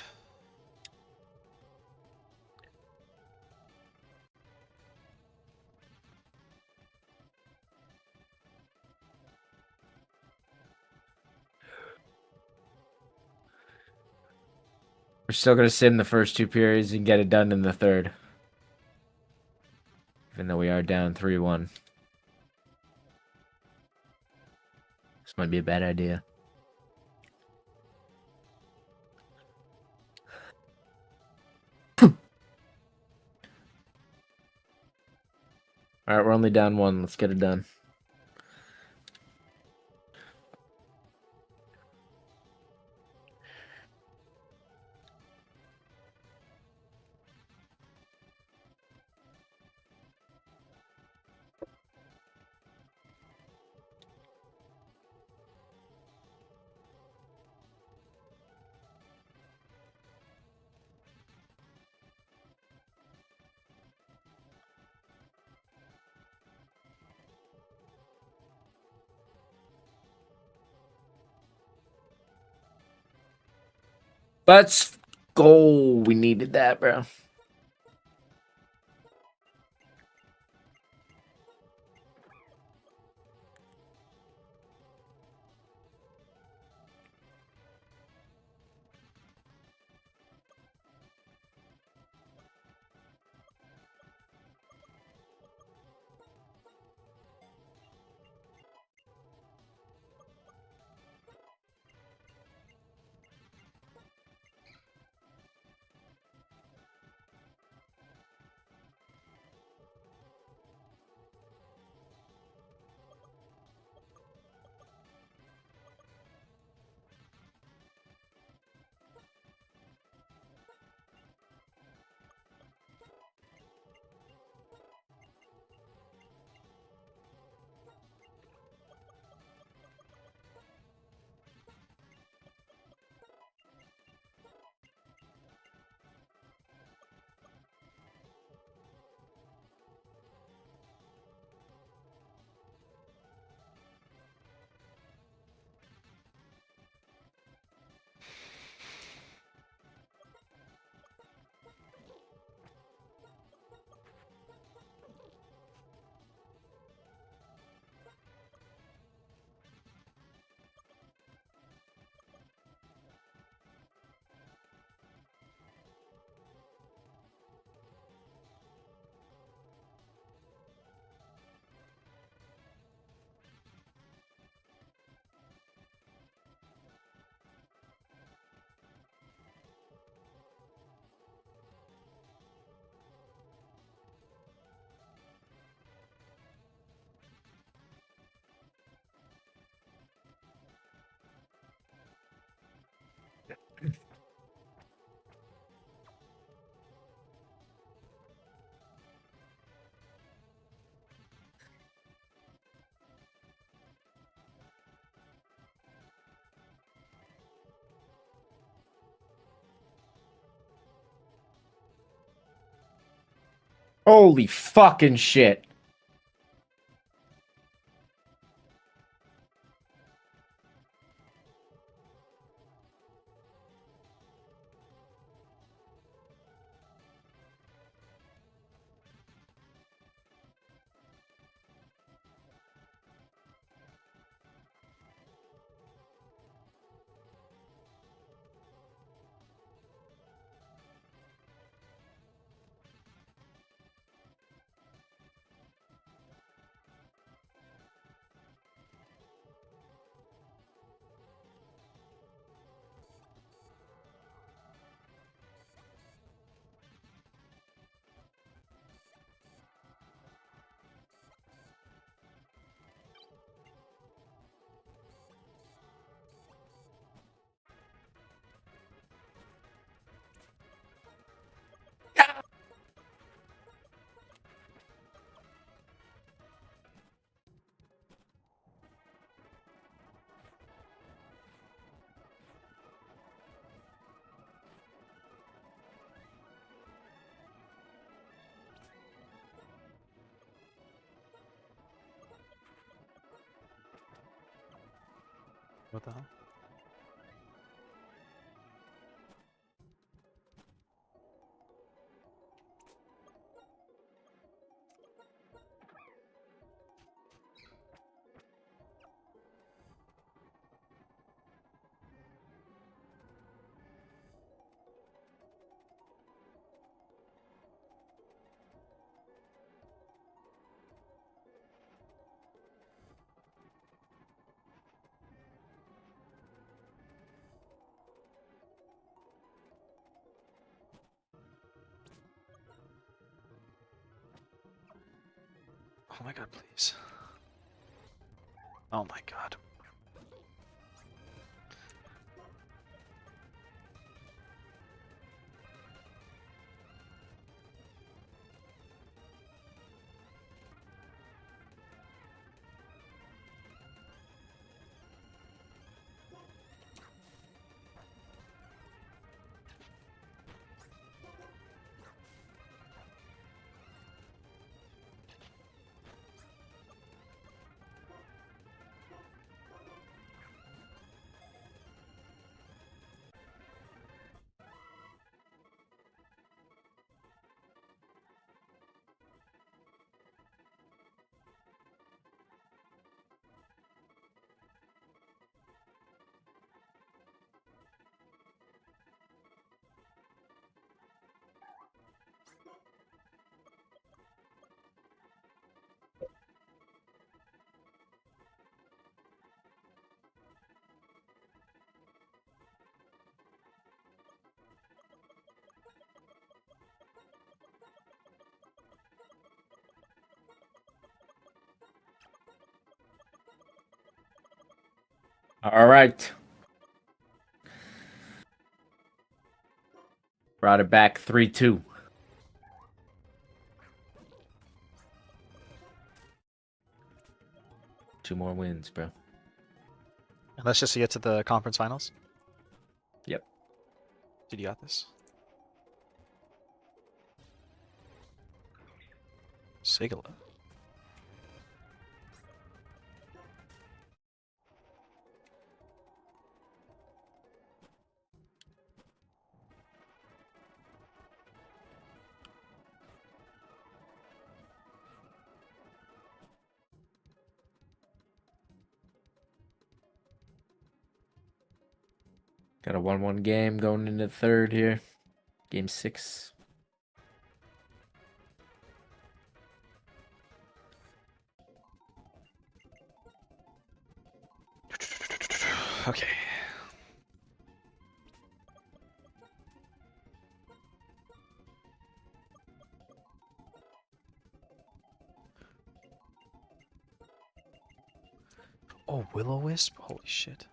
We're still going to sit in the first 2 periods and get it done in the third. Even though we are down 3-1. This might be a bad idea. All right, we're only down one. Let's get it done. Let's go. We needed that, bro. Holy fucking shit. What the hell? Oh my god, please. Oh my god. All right. Brought it back 3-2. Two more wins, bro. And let's just get to the conference finals. Yep. Dude, you got this. Sigala. Got a 1-1 game going into third here. Game 6. Okay. Oh, Will-O-Wisp? Holy shit.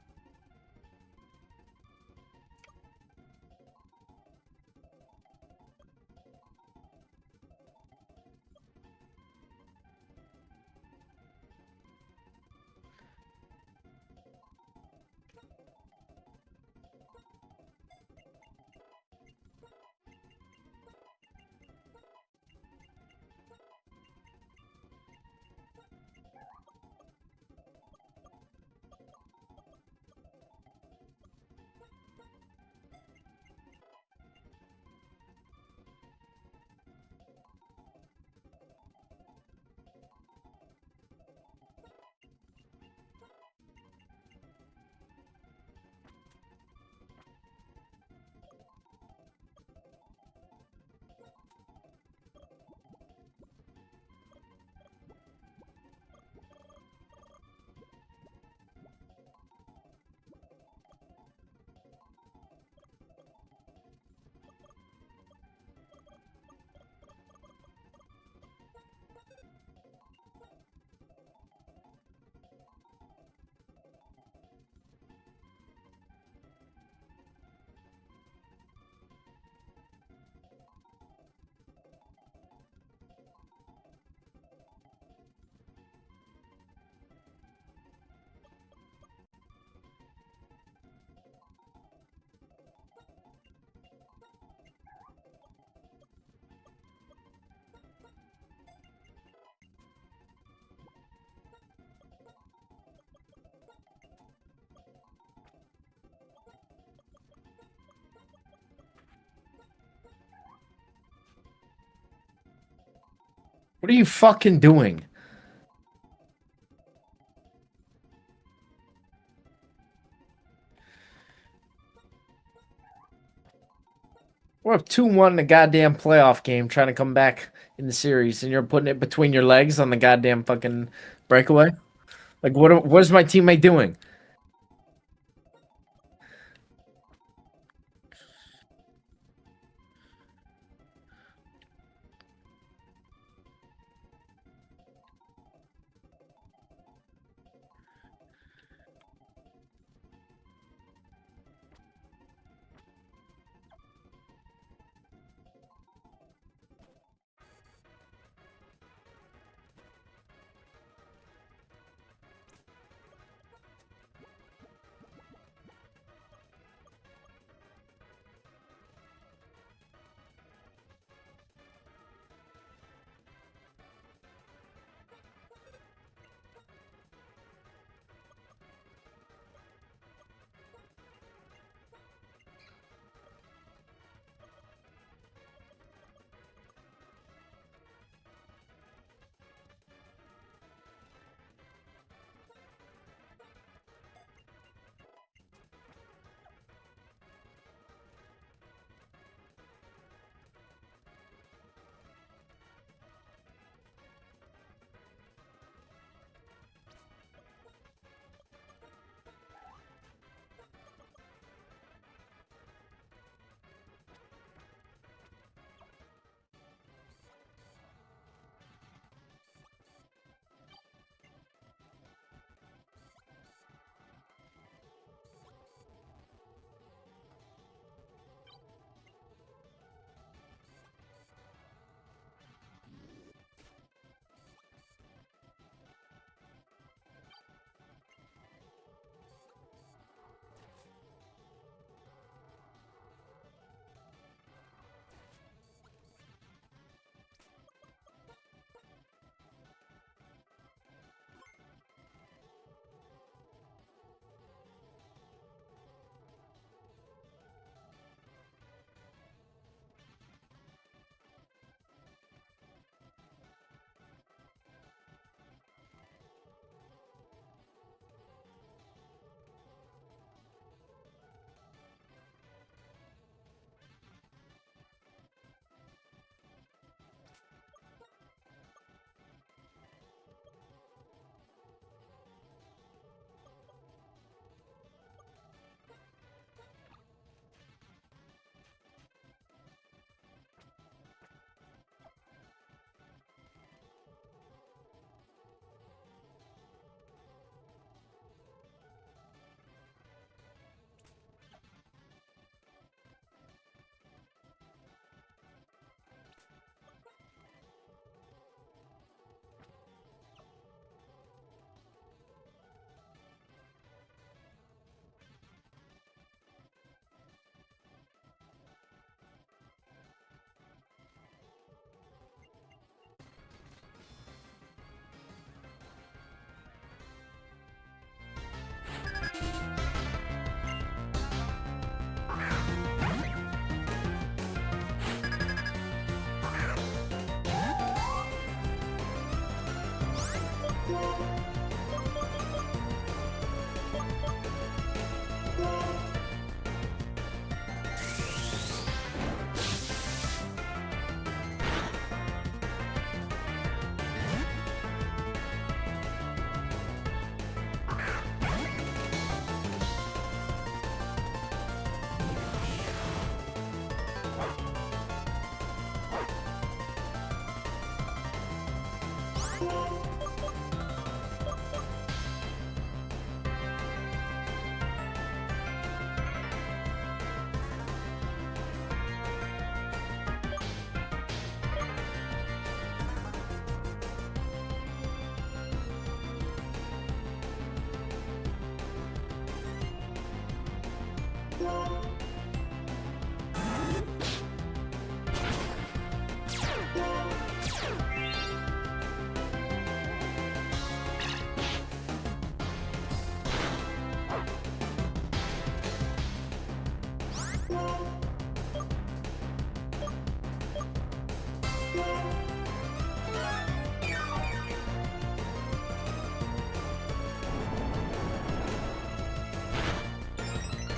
What are you fucking doing? We're up 2-1 in a goddamn playoff game trying to come back in the series, and you're putting it between your legs on the goddamn fucking breakaway? Like, what is my teammate doing?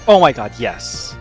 Oh my god, yes.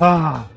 Ah.